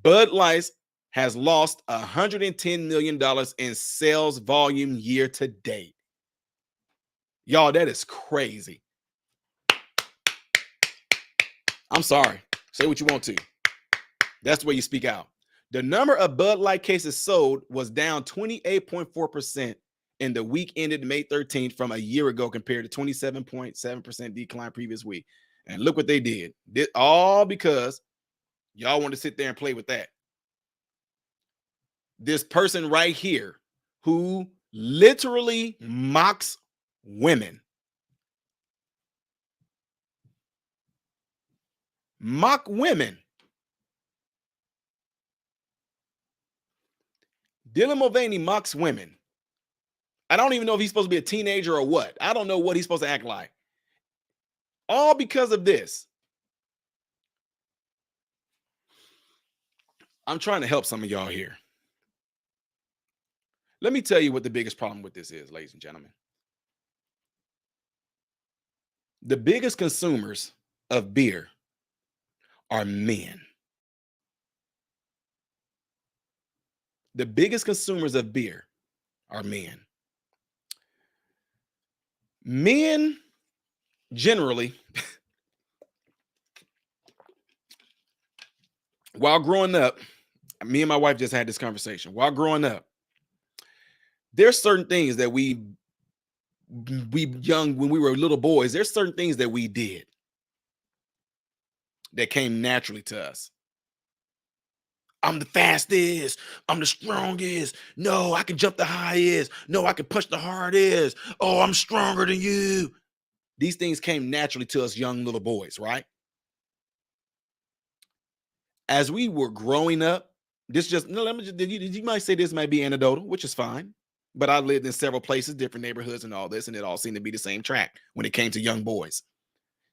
Bud Light has lost $110 million in sales volume year to date. Y'all, that is crazy. I'm sorry. Say what you want to. That's the way you speak out. The number of Bud Light cases sold was down 28.4% in the week ended May 13th from a year ago compared to 27.7% decline previous week. And look what they did. All because y'all want to sit there and play with that. This person right here who literally mocks women. Mock women. Dylan Mulvaney mocks women. I don't even know if he's supposed to be a teenager or what. I don't know what he's supposed to act like. All because of this. I'm trying to help some of y'all here. Let me tell you what the biggest problem with this is, ladies and gentlemen. The biggest consumers of beer are men. The biggest consumers of beer are men. Men generally, while growing up, me and my wife just had this conversation. While growing up, there's certain things that we young, when we were little boys, there's certain things that we did that came naturally to us. I'm the fastest. I'm the strongest. No, I can jump the highest. No, I can push the hardest. Oh, I'm stronger than you. These things came naturally to us young little boys, right? As we were growing up, this just, no, let me just, you might say this might be anecdotal, which is fine. But I lived in several places, different neighborhoods and all this, and it all seemed to be the same track when it came to young boys.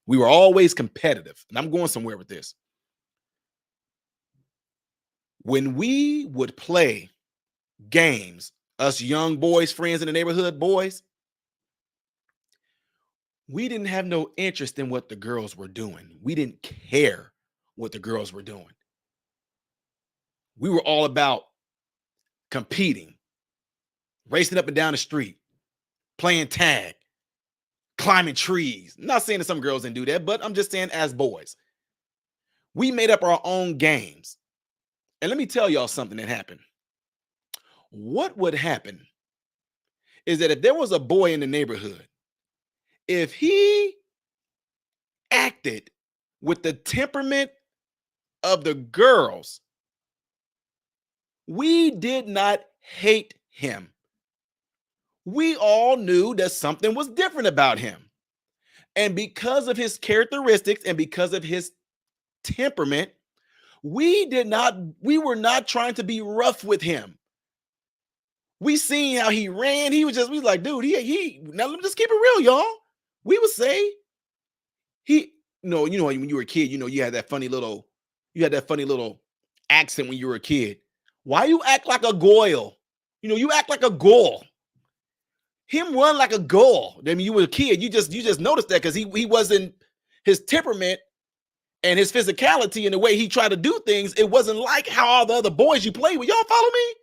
We were always competitive, and I'm going somewhere with this. When we would play games, us young boys, friends in the neighborhood, boys, we didn't have no interest in what the girls were doing. We didn't care what the girls were doing. We were all about competing, racing up and down the street, playing tag, climbing trees. I'm not saying that some girls didn't do that, but I'm just saying as boys, we made up our own games. And let me tell y'all something that happened. What would happen is that if there was a boy in the neighborhood, if he acted with the temperament of the girls, we did not hate him. We all knew that something was different about him. And because of his characteristics and because of his temperament, we were not trying to be rough with him. We seen how he ran. We was like, dude, now let me just keep it real, y'all. We would say when you were a kid, you had that funny little accent when you were a kid. Why you act like a goyle? You act like a goyle. Him run like a goyle. I mean, you were a kid. You just noticed that because he wasn't, his temperament and his physicality and the way he tried to do things, it wasn't like how all the other boys you play with. Y'all follow me?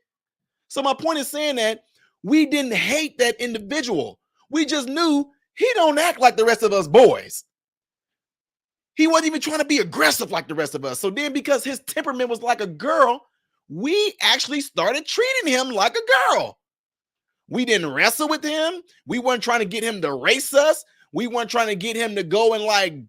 So my point is saying that we didn't hate that individual. We just knew he don't act like the rest of us boys. He wasn't even trying to be aggressive like the rest of us. So then because his temperament was like a girl, we actually started treating him like a girl. We didn't wrestle with him. We weren't trying to get him to race us. We weren't trying to get him to go and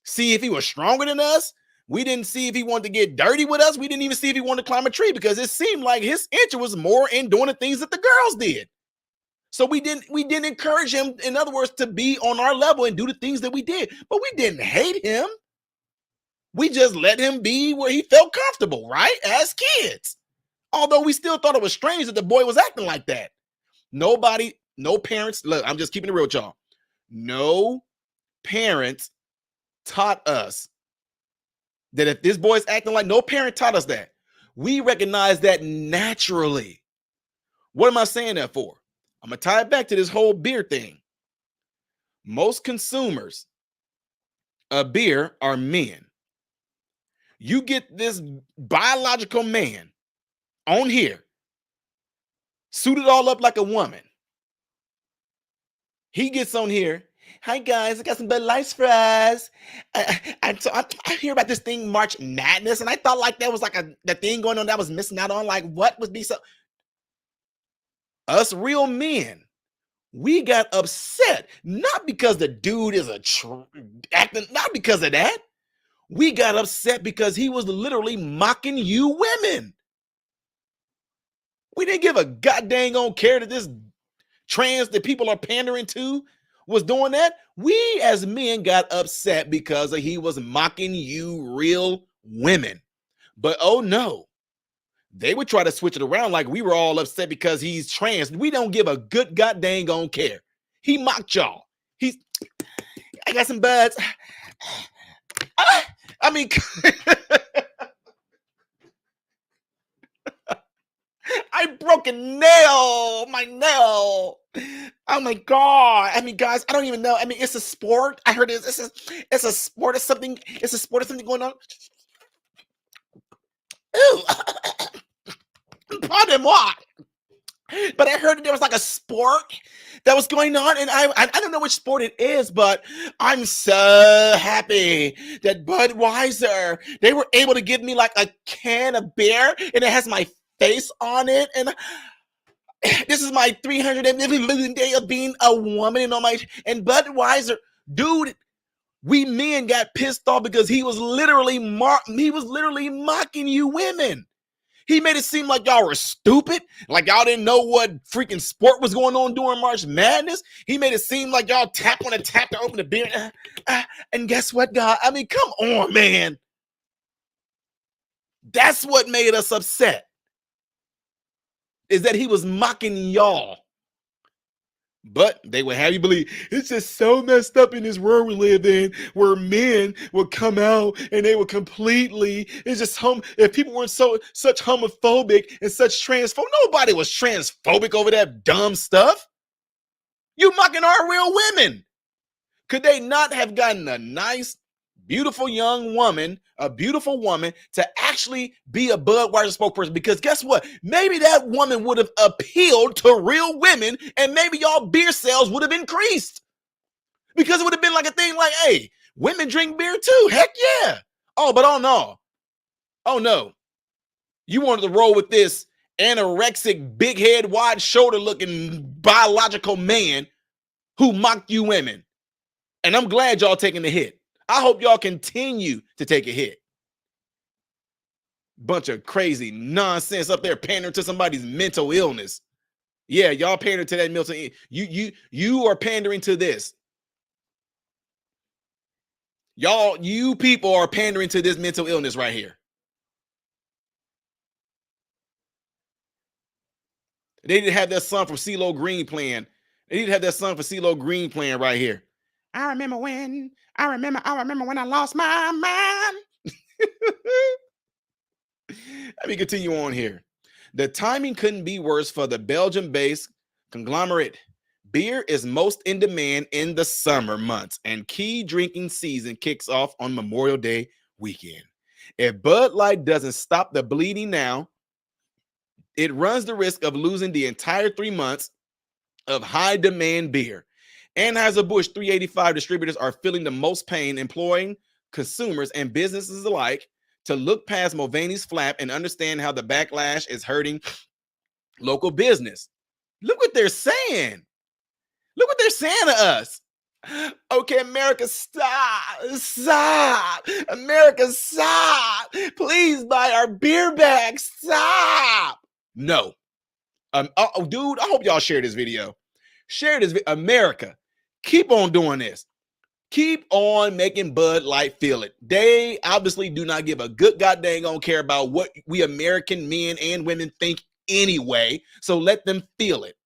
see if he was stronger than us. We didn't see if he wanted to get dirty with us. We didn't even see if he wanted to climb a tree because it seemed like his interest was more in doing the things that the girls did. So we didn't encourage him, in other words, to be on our level and do the things that we did. But we didn't hate him. We just let him be where he felt comfortable, right? As kids. Although we still thought it was strange that the boy was acting like that. No parents, look, I'm just keeping it real with y'all. No parents taught us that if this boy's acting like, no parent taught us that. We recognize that naturally. What am I saying that for? I'm going to tie it back to this whole beer thing. Most consumers of beer are men. You get this biological man on here, suited all up like a woman. He gets on here. Hi guys, I got some Bud Light fries. I hear about this thing, March Madness, and I thought like that was like the thing going on that I was missing out on. Like, what would be so? Us real men, we got upset not because the dude is acting, not because of that. We got upset because he was literally mocking you women. We didn't give a goddamn on care that this trans that people are pandering to was doing that. We as men got upset because he was mocking you real women. But oh no, they would try to switch it around like we were all upset because he's trans. We don't give a good goddamn on care. He mocked y'all. I got some buds. I mean, broken nail. My nail. Oh my God. I mean, guys, I don't even know. I mean, it's a sport. I heard it's a sport. It's something. It's a sport. Of something going on. Ooh. Pardon moi. But I heard that there was like a sport that was going on, and I don't know which sport it is, but I'm so happy that Budweiser, they were able to give me like a can of beer, and it has my face on it, and this is my 350th day of being a woman, and Budweiser, dude, we men got pissed off because he was literally mocking you women. He made it seem like y'all were stupid, like y'all didn't know what freaking sport was going on during March Madness. He made it seem like y'all tap on a tap to open the beer. And guess what, God? I mean, come on, man. That's what made us upset, is that he was mocking y'all. But they would have you believe it's just so messed up in this world we live in, where men would come out and they would completely, it's just if people weren't such homophobic and such transphobic, nobody was transphobic over that dumb stuff. You mocking our real women. Could they not have gotten a nice, beautiful young woman, a beautiful woman, to actually be a Budweiser spokesperson? Because guess what? Maybe that woman would have appealed to real women, and maybe y'all beer sales would have increased. Because it would have been like a thing like, hey, women drink beer too. Heck yeah. Oh, but oh no. You wanted to roll with this anorexic, big head, wide shoulder looking biological man who mocked you women. And I'm glad y'all taking the hit. I hope y'all continue to take a hit. Bunch of crazy nonsense up there pandering to somebody's mental illness. Yeah, y'all pandering to that mental. You are pandering to this. You people are pandering to this mental illness right here. They didn't have that song from CeeLo Green playing. They didn't have that song for CeeLo Green playing right here. I remember when I lost my mind. Let me continue on here. The timing couldn't be worse for the Belgium-based conglomerate. Beer is most in demand in the summer months, and key drinking season kicks off on Memorial Day weekend. If Bud Light doesn't stop the bleeding now, it runs the risk of losing the entire 3 months of high-demand beer. Anheuser-Busch 385 distributors are feeling the most pain, employing consumers and businesses alike to look past Mulvaney's flap and understand how the backlash is hurting local business. Look what they're saying. Look what they're saying to us. Okay, America, stop. America, stop. Please buy our beer back. Stop. No. Dude, I hope y'all share this video. Share this. America, keep on doing this. Keep on making Bud Light feel it. They obviously do not give a good goddamn don't care about what we American men and women think anyway. So let them feel it.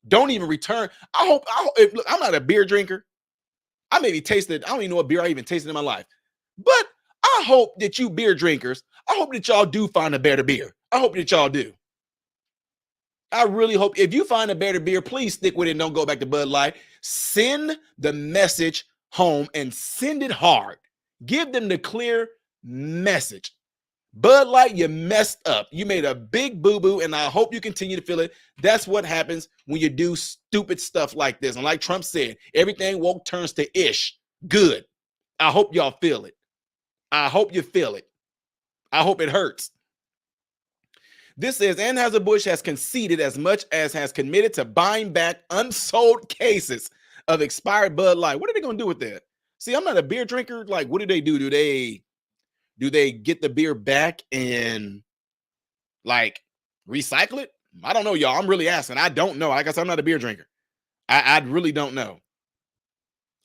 Don't even return. I hope look, I'm not a beer drinker. I maybe tasted, I don't even know what beer I even tasted in my life. But I hope that you beer drinkers, I hope that y'all do find a better beer. I hope that y'all do. I really hope if you find a better beer, please stick with it and don't go back to Bud Light. Send the message home and send it hard. Give them the clear message. Bud Light, you messed up. You made a big boo-boo, and I hope you continue to feel it. That's what happens when you do stupid stuff like this. And like Trump said, everything woke turns to ish. Good. I hope y'all feel it. I hope you feel it. I hope it hurts. This says Anheuser-Busch has conceded as much as has committed to buying back unsold cases of expired Bud Light. What are they going to do with that? See, I'm not a beer drinker. Like, what do? Do they get the beer back and like recycle it? I don't know, y'all. I'm really asking. I don't know. Like I said, I'm not a beer drinker. I really don't know.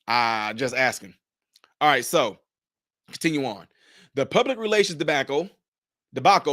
Just asking. All right, so continue on. The public relations debacle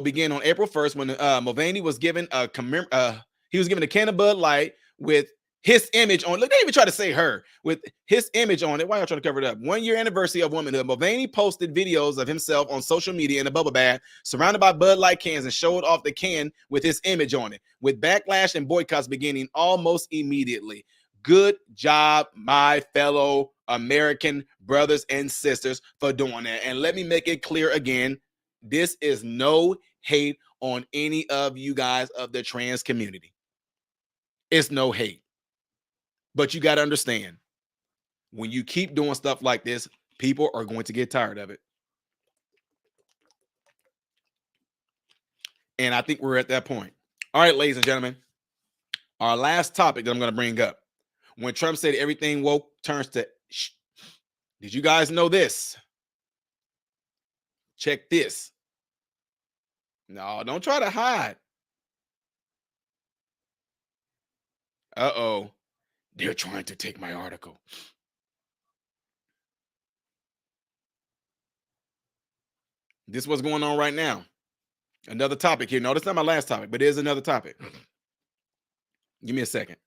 began on April 1st when Mulvaney was given a can of Bud Light with his image on. Look, they even try to say her with his image on it. Why y'all trying to cover it up? 1 year anniversary of womanhood. Mulvaney posted videos of himself on social media in a bubble bath, surrounded by Bud Light cans, and showed off the can with his image on it, with backlash and boycotts beginning almost immediately. Good job, my fellow American brothers and sisters, for doing that. And let me make it clear again, this is no hate on any of you guys of the trans community. It's no hate. But you got to understand, when you keep doing stuff like this, people are going to get tired of it. And I think we're at that point. All right, ladies and gentlemen, our last topic that I'm going to bring up. When Trump said everything woke turns to shh. Did you guys know this? Check this. No, don't try to hide. Uh-oh. They're trying to take my article. This is what's going on right now. Another topic here. No, that's not my last topic, but it is another topic. Give me a second.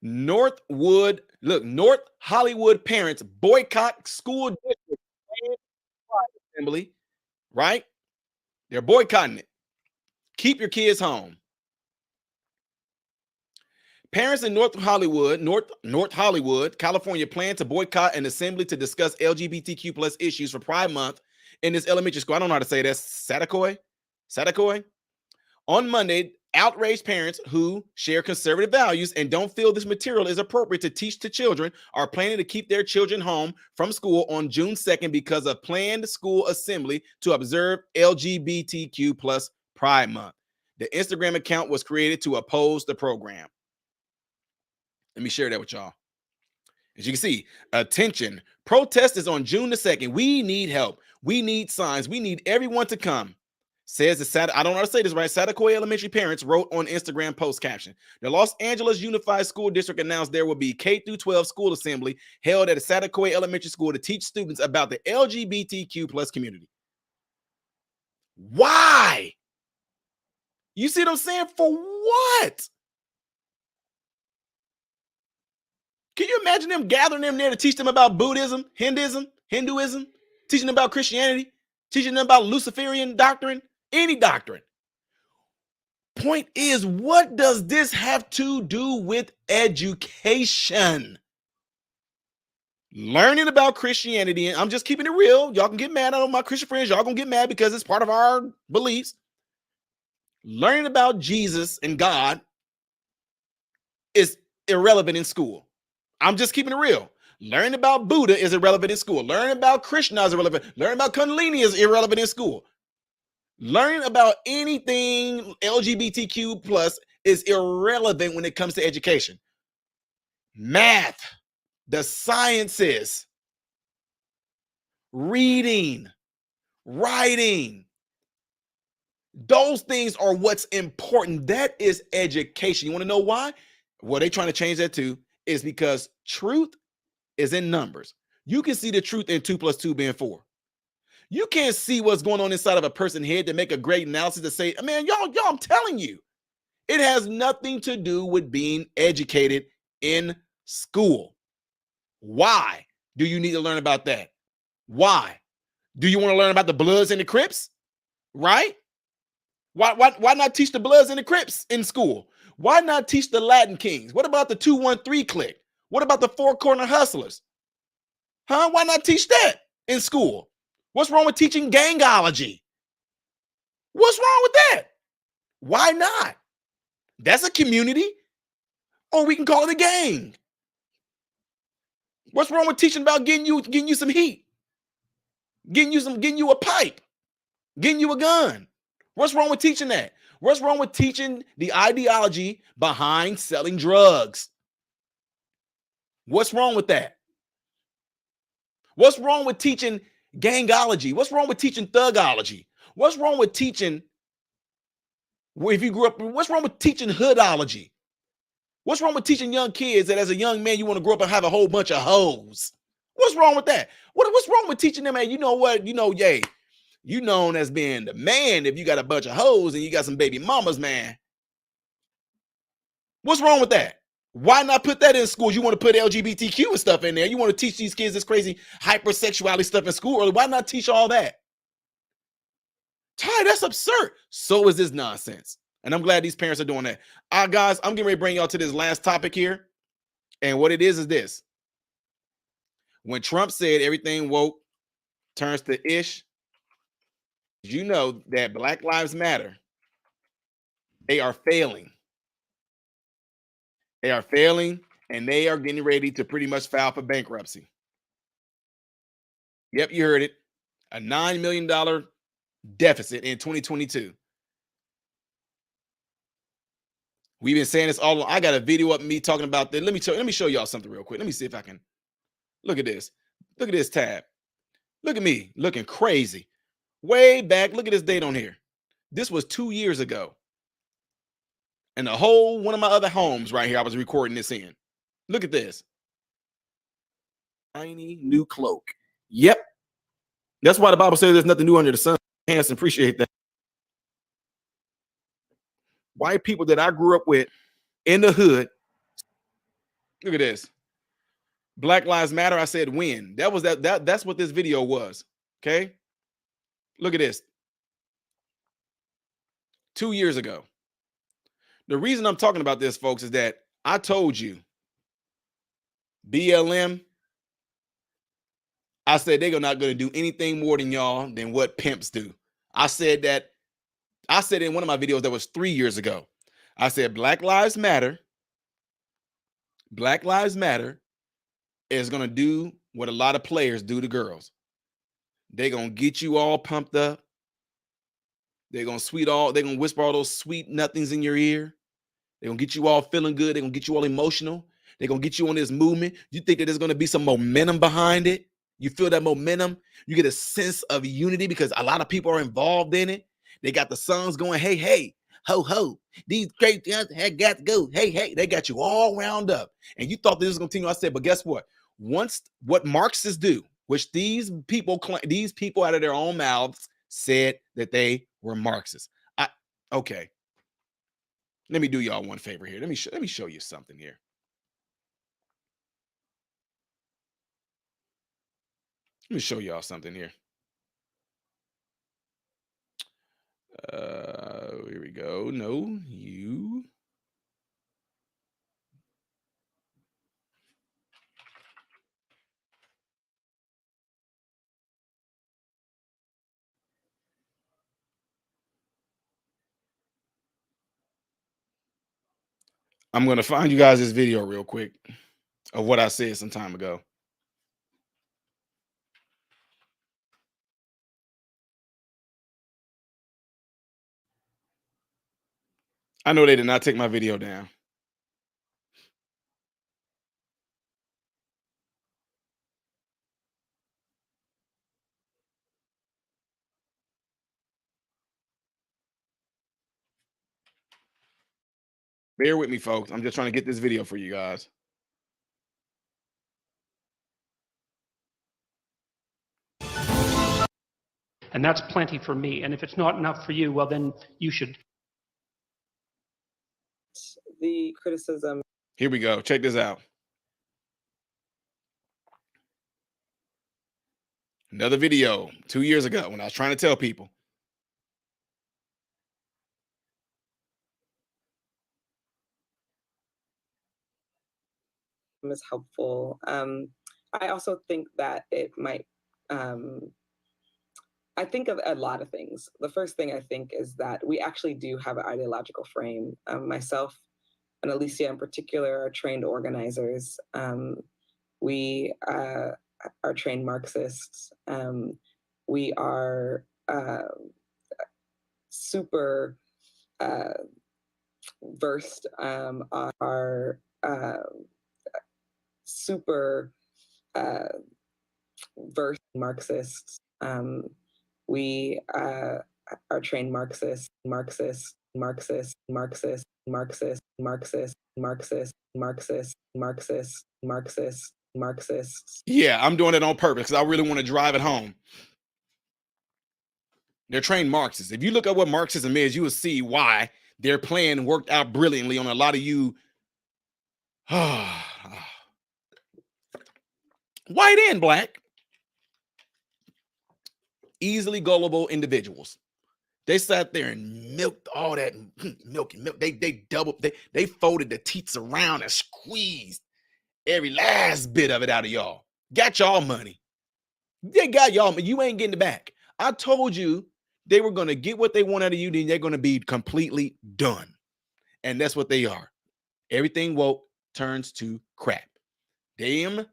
North Hollywood parents boycott school district assembly, right? They're boycotting it. Keep your kids home. Parents in North Hollywood, California, plan to boycott an assembly to discuss LGBTQ plus issues for Pride Month in this elementary school. I don't know how to say that. Satakoy. On Monday, outraged parents who share conservative values and don't feel this material is appropriate to teach to children are planning to keep their children home from school on June 2nd because of planned school assembly to observe LGBTQ plus Pride Month. The Instagram account was created to oppose the program. Let me share that with y'all. As you can see, attention. Protest is on June the 2nd. We need help. We need signs. We need everyone to come. Says the I don't know how to say this right. Satakoy Elementary parents wrote on Instagram post caption. The Los Angeles Unified School District announced there will be K-12 school assembly held at a Satakoy Elementary School to teach students about the LGBTQ plus community. Why? You see what I'm saying? For what? Can you imagine them gathering them there to teach them about Buddhism, Hinduism, teaching them about Christianity, teaching them about Luciferian doctrine, any doctrine? Point is, what does this have to do with education? Learning about Christianity, and I'm just keeping it real. Y'all can get mad at my Christian friends. Y'all gonna get mad because it's part of our beliefs. Learning about Jesus and God is irrelevant in school. I'm just keeping it real. Learning about Buddha is irrelevant in school. Learning about Krishna is irrelevant. Learning about Kundalini is irrelevant in school. Learning about anything LGBTQ plus is irrelevant when it comes to education. Math, the sciences, reading, writing, those things are what's important. That is education. You want to know why? What they're trying to change that to is because truth is in numbers. You can see the truth in 2 + 2 being 4. You can't see what's going on inside of a person's head to make a great analysis to say, man, y'all, I'm telling you, it has nothing to do with being educated in school. Why do you need to learn about that? Why? Do you want to learn about the Bloods and the Crips? Right? Why not teach the Bloods and the Crips in school? Why not teach the Latin Kings? What about the 213 clique? What about the Four Corner Hustlers? Huh? Why not teach that in school? What's wrong with teaching gangology? What's wrong with that? Why not? That's a community, or we can call it a gang. What's wrong with teaching about getting you some heat, getting you a pipe, getting you a gun? What's wrong with teaching that? What's wrong with teaching the ideology behind selling drugs? What's wrong with that? What's wrong with teaching gangology? What's wrong with teaching thugology? What's wrong with teaching, if you grew up, what's wrong with teaching hoodology? What's wrong with teaching young kids that as a young man, you want to grow up and have a whole bunch of hoes? What's wrong with that? What's wrong with teaching them, hey, you know what? You known as being the man if you got a bunch of hoes and you got some baby mamas, man. What's wrong with that? Why not put that in schools? You want to put LGBTQ and stuff in there. You want to teach these kids this crazy hypersexuality stuff in school, or why not teach all that? Ty, that's absurd. So is this nonsense. And I'm glad these parents are doing that. Guys, I'm getting ready to bring y'all to this last topic here. And what it is this. When Trump said everything woke turns to ish, you know that Black Lives Matter, they are failing. They are failing, and they are getting ready to pretty much file for bankruptcy. Yep, you heard it. A $9 million deficit in 2022. We've been saying this all along. I got a video up of me talking about that. Let me show y'all something real quick. Let me see if I can. Look at this. Look at this tab. Look at me looking crazy. Way back. Look at this date on here. This was 2 years ago. And the whole one of my other homes right here, I was recording this in. Look at this. Tiny new cloak. Yep. That's why the Bible says there's nothing new under the sun. Hanson, appreciate that. White people that I grew up with in the hood. Look at this. Black Lives Matter. I said when. That's what this video was. Okay. Look at this. 2 years ago. The reason I'm talking about this, folks, is that I told you BLM, I said they're not going to do anything more than y'all than what pimps do. I said in one of my videos that was 3 years ago. I said Black Lives Matter is going to do what a lot of players do to girls. They're going to get you all pumped up. They're going to whisper all those sweet nothings in your ear. They're going to get you all feeling good. They're going to get you all emotional. They're going to get you on this movement. You think that there's going to be some momentum behind it? You feel that momentum? You get a sense of unity because a lot of people are involved in it. They got the songs going, hey, hey, ho, ho. These great guys had got to go. Hey, hey, they got you all wound up. And you thought this was going to continue. I said, but guess what? Once what Marxists do, which these people out of their own mouths said that they were Marxists. Okay. Let me do y'all one favor here. Let me show you something here. Let me show y'all something here. Here we go. No, you. I'm going to find you guys this video real quick of what I said some time ago. I know they did not take my video down. Bear with me, folks. I'm just trying to get this video for you guys. And that's plenty for me. And if it's not enough for you, well, then you should. The criticism. Here we go. Check this out. Another video 2 years ago when I was trying to tell people. Is helpful. I also think that it might, I think of a lot of things. The first thing I think is that we actually do have an ideological frame. Myself and Alicia in particular are trained organizers. We are trained Marxists. We are super versed on our super versed Marxists. We are trained Marxists. Yeah, I'm doing it on purpose because I really want to drive it home. They're trained Marxists. If you look at what Marxism is, you will see why their plan worked out brilliantly on a lot of you White and black, easily gullible individuals. They sat there and milked all that milk and milk. They doubled, they folded the teats around and squeezed every last bit of it out of y'all. Got y'all money. They got y'all, you ain't getting it back. I told you they were going to get what they want out of you, then they're going to be completely done. And that's what they are. Everything woke turns to crap. Them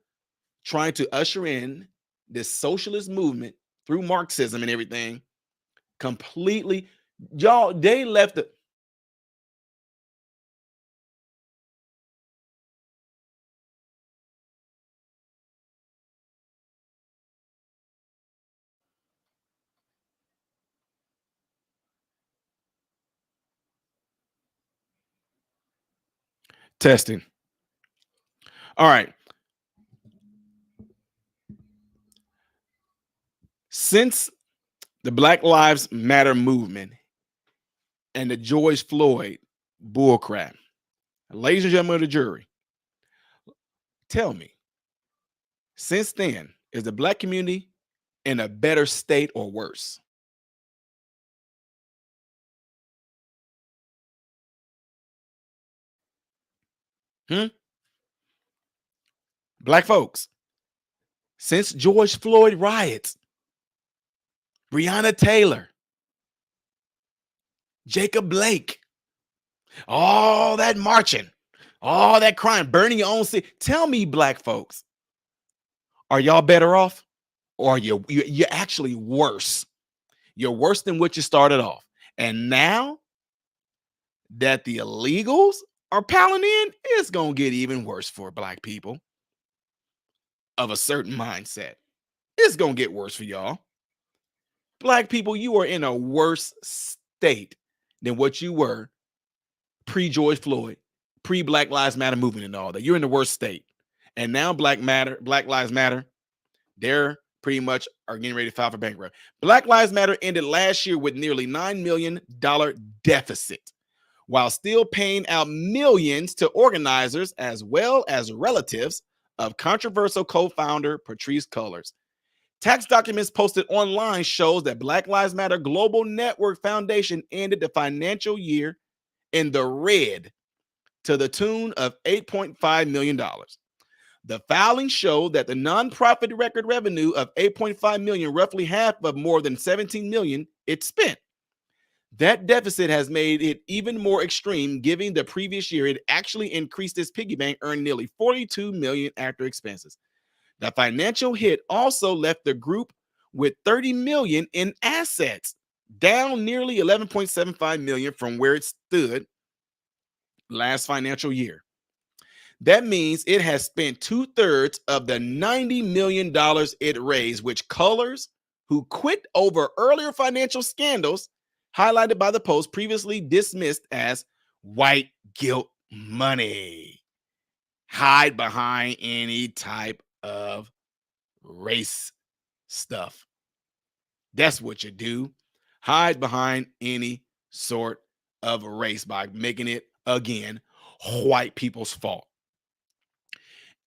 trying to usher in this socialist movement through Marxism and everything, completely, y'all, they left the testing. All right. Since the Black Lives Matter movement and the George Floyd bullcrap, ladies and gentlemen of the jury, tell me, since then, is the black community in a better state or worse? Black folks, since George Floyd riots, Breonna Taylor, Jacob Blake, all that marching, all that crime, burning your own city. Tell me, black folks, are y'all better off, or are you're actually worse? You're worse than what you started off. And now that the illegals are piling in, it's gonna get even worse for black people of a certain mindset. It's gonna get worse for y'all. Black people, you are in a worse state than what you were pre-George Floyd, pre-Black Lives Matter movement and all that. You're in the worst state. And now Black Lives Matter, they're pretty much are getting ready to file for bankruptcy. Black Lives Matter ended last year with nearly $9 million deficit, while still paying out millions to organizers as well as relatives of controversial co-founder Patrisse Cullors. Tax documents posted online shows that Black Lives Matter Global Network Foundation ended the financial year in the red to the tune of $8.5 million. The filing showed that the nonprofit record revenue of $8.5 million, roughly half of more than $17 million it spent. That deficit has made it even more extreme, given the previous year it actually increased its piggy bank, earned nearly $42 million after expenses. The financial hit also left the group with $30 million in assets, down nearly $11.75 million from where it stood last financial year. That means it has spent 2/3 of the $90 million it raised, which Cullors, who quit over earlier financial scandals, highlighted by the Post, previously dismissed as white guilt money, hide behind any type of race stuff. That's what you do. Hide behind any sort of race by making it, again, white people's fault.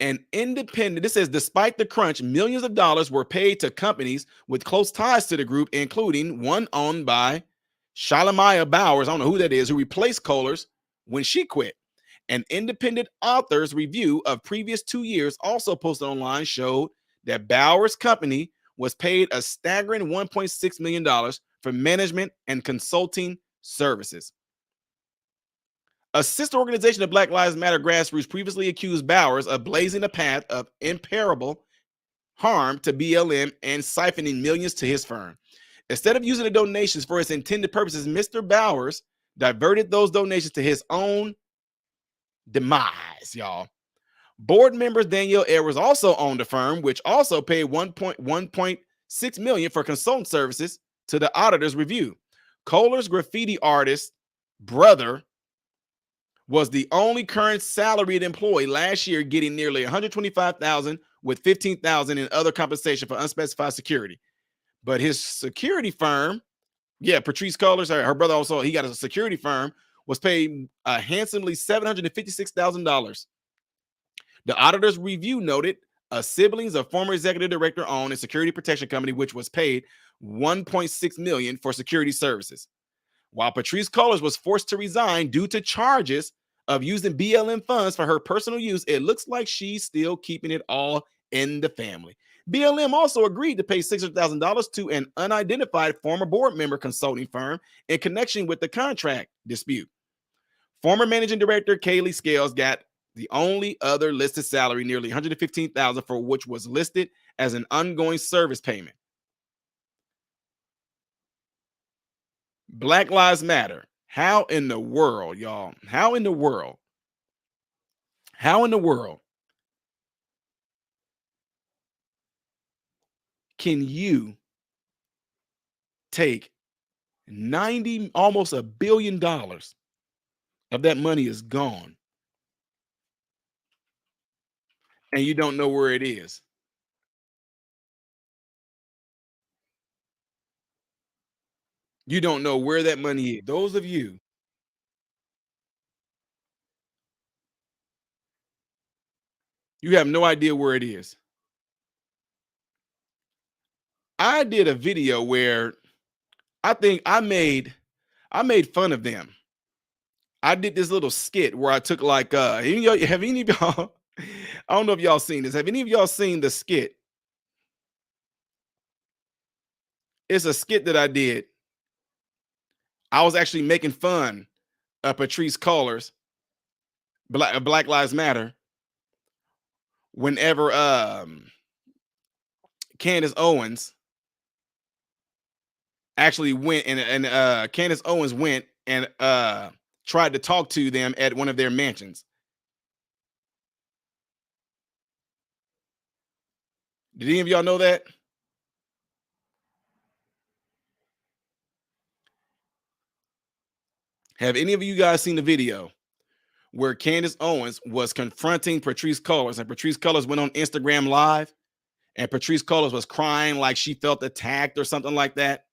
An independent, this says, despite the crunch, millions of dollars were paid to companies with close ties to the group, including one owned by Shalimaya Bowers, I don't know who that is, who replaced Cullors when she quit. An independent author's review of previous 2 years, also posted online, showed that Bowers' company was paid a staggering $1.6 million for management and consulting services. A sister organization of Black Lives Matter Grassroots previously accused Bowers of blazing a path of irreparable harm to BLM and siphoning millions to his firm. Instead of using the donations for its intended purposes, Mr. Bowers diverted those donations to his own demise, y'all. Board members Danielle Edwards also owned the firm, which also paid $1.6 million for consultant services to the auditor's review. Cullors' graffiti artist brother was the only current salaried employee last year, getting nearly $125,000 with $15,000 in other compensation for unspecified security. But his security firm, Patrisse Cullors, her brother also, he got a security firm, was paid handsomely $756,000 The auditor's review noted siblings of former executive director owned a security protection company, which was paid $1.6 million for security services. While Patrisse Cullors was forced to resign due to charges of using BLM funds for her personal use, it looks like she's still keeping it all in the family. BLM also agreed to pay $600,000 to an unidentified former board member consulting firm in connection with the contract dispute. Former managing director Kaylee Scales got the only other listed salary, nearly $115,000, for which was listed as an ongoing service payment. Black Lives Matter. How in the world, y'all? How in the world? How in the world can you take 90, almost $1 billion of that money is gone, and you don't know where it is? You don't know where that money is. Those of you have no idea where it is. I did a video where I think I made fun of them. I did this little skit where I took like have any of y'all I don't know if y'all seen this. Have any of y'all seen the skit? It's a skit that I did. I was actually making fun of Patrisse Cullors, Black Lives Matter, whenever Candace Owens actually went and Candace Owens went and tried to talk to them at one of their mansions. Did any of y'all know that? Have any of you guys seen the video where Candace Owens was confronting Patrisse Cullors, and Patrisse Cullors went on Instagram Live, and Patrisse Cullors was crying like she felt attacked or something like that?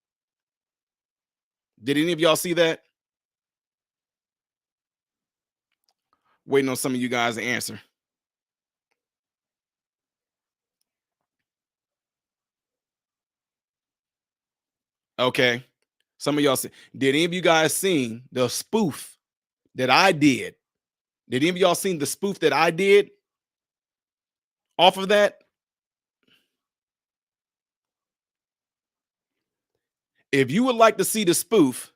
Did any of y'all see that? Waiting on some of you guys to answer. Okay. Some of y'all see. Did any of you guys seen the spoof that I did? Did any of y'all seen the spoof that I did off of that? If you would like to see the spoof,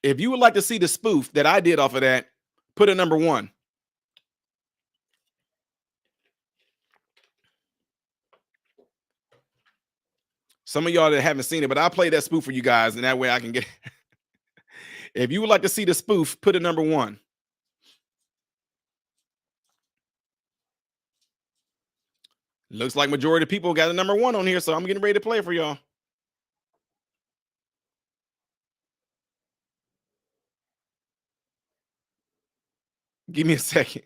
that I did off of that, put a number 1. Some of y'all that haven't seen it, but I'll play that spoof for you guys, and that way I can get if you would like to see the spoof, put a number 1. Looks like majority of people got a number 1 on here, so I'm getting ready to play for y'all. Give me a second.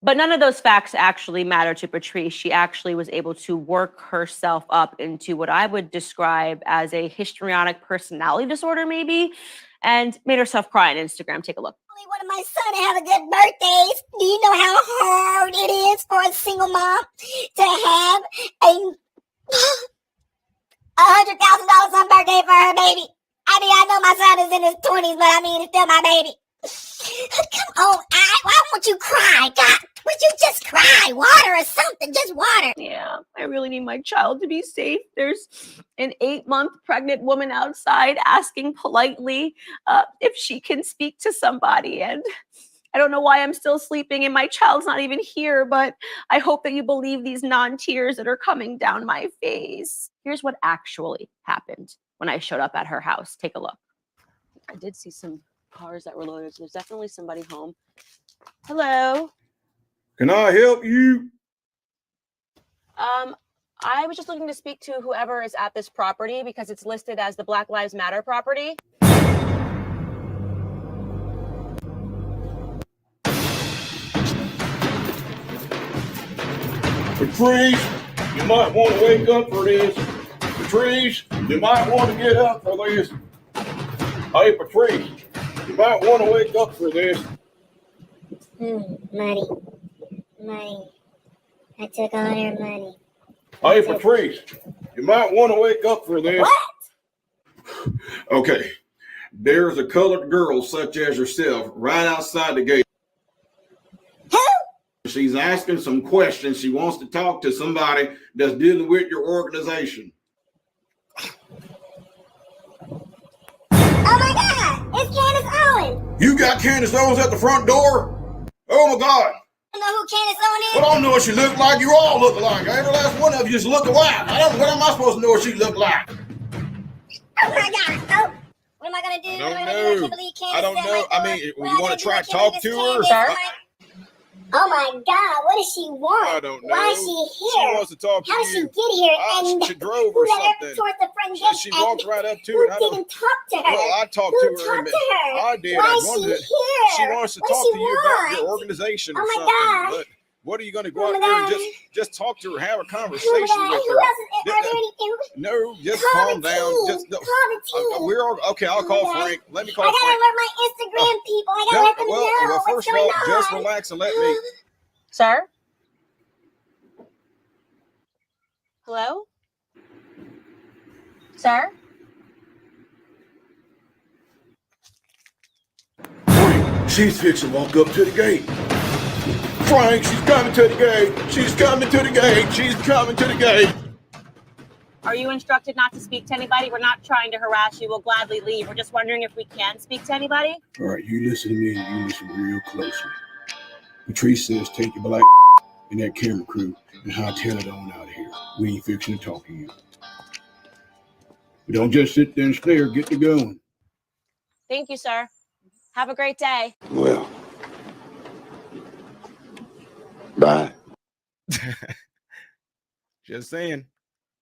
But none of those facts actually matter to Patrisse. She actually was able to work herself up into what I would describe as a histrionic personality disorder, maybe, and made herself cry on Instagram. Take a look. I want my son to have a good birthday. Do you know how hard it is for a single mom to have $100,000 on birthday for her baby? I mean, I know my son is in his 20s, but I mean, it's still my baby. Come on, why won't you cry? God, would you just cry? Water or something, just water. Yeah, I really need my child to be safe. There's an 8-month pregnant woman outside asking politely if she can speak to somebody. And I don't know why I'm still sleeping and my child's not even here, but I hope that you believe these non-tears that are coming down my face. Here's what actually happened when I showed up at her house. Take a look. I did see some cars that were loaded. So there's definitely somebody home. Hello. Can I help you? I was just looking to speak to whoever is at this property because it's listed as the Black Lives Matter property. Patrice, you might want to wake up for this. Patrice, you might want to get up for this. Hey, Patrice, you might want to wake up for this. Money. I took all your money. Hey, Patrice, you might want to wake up for this. What? Okay, there's a colored girl such as yourself right outside the gate. Who? She's asking some questions. She wants to talk to somebody that's dealing with your organization. Oh my God! It's Candace Owens. You got Candace Owens at the front door? Oh my God. You know who Candace Owens is? Well, I don't know what she looked like. You all look alike. Every last one of you just look alike. What am I supposed to know what she looked like? Oh my God! Oh, what am I gonna do? I don't What am know. I can't believe Candace I don't is at know. my I door. mean, What you am I wanna gonna do? try I to can't talk believe to this her? Candace. Oh my God! What does she want? I don't know. Why is she She here? wants to talk to How did she you. get here? And She drove who or let her something. towards the front gate? She and walked right up to who it. I don't. didn't talk to her? Well, I talked Who to her. talked to her? I did. Why I is she wondered. here? She wants to What talk does to she you about your want? organization Oh or my something. God. But what are you going to go Oh out my there and God. just talk to her, have a Oh my conversation God. with Who her? else? Are there any? No, just Call calm the down. team. Just no. Call the team. We're all okay. I'll Oh my call God. Frank. Let me I call gotta Frank. alert my Instagram people. I gotta No, let them well, know what's first of going all, just on. relax and let me. Sir? Hello? Sir? Frank, she's fixing to walk up to the gate. Frank, she's coming to the gate. She's coming to the gate. She's coming to the gate. Are you instructed not to speak to anybody? We're not trying to harass you. We'll gladly leave. We're just wondering if we can speak to anybody. All right, you listen to me and you listen real closely. Patrice says take your black and that camera crew and hightail it on out of here. We ain't fixing to talk to you. But don't just sit there and stare. Get to going. Thank you, sir. Have a great day. Well, bye. Just saying.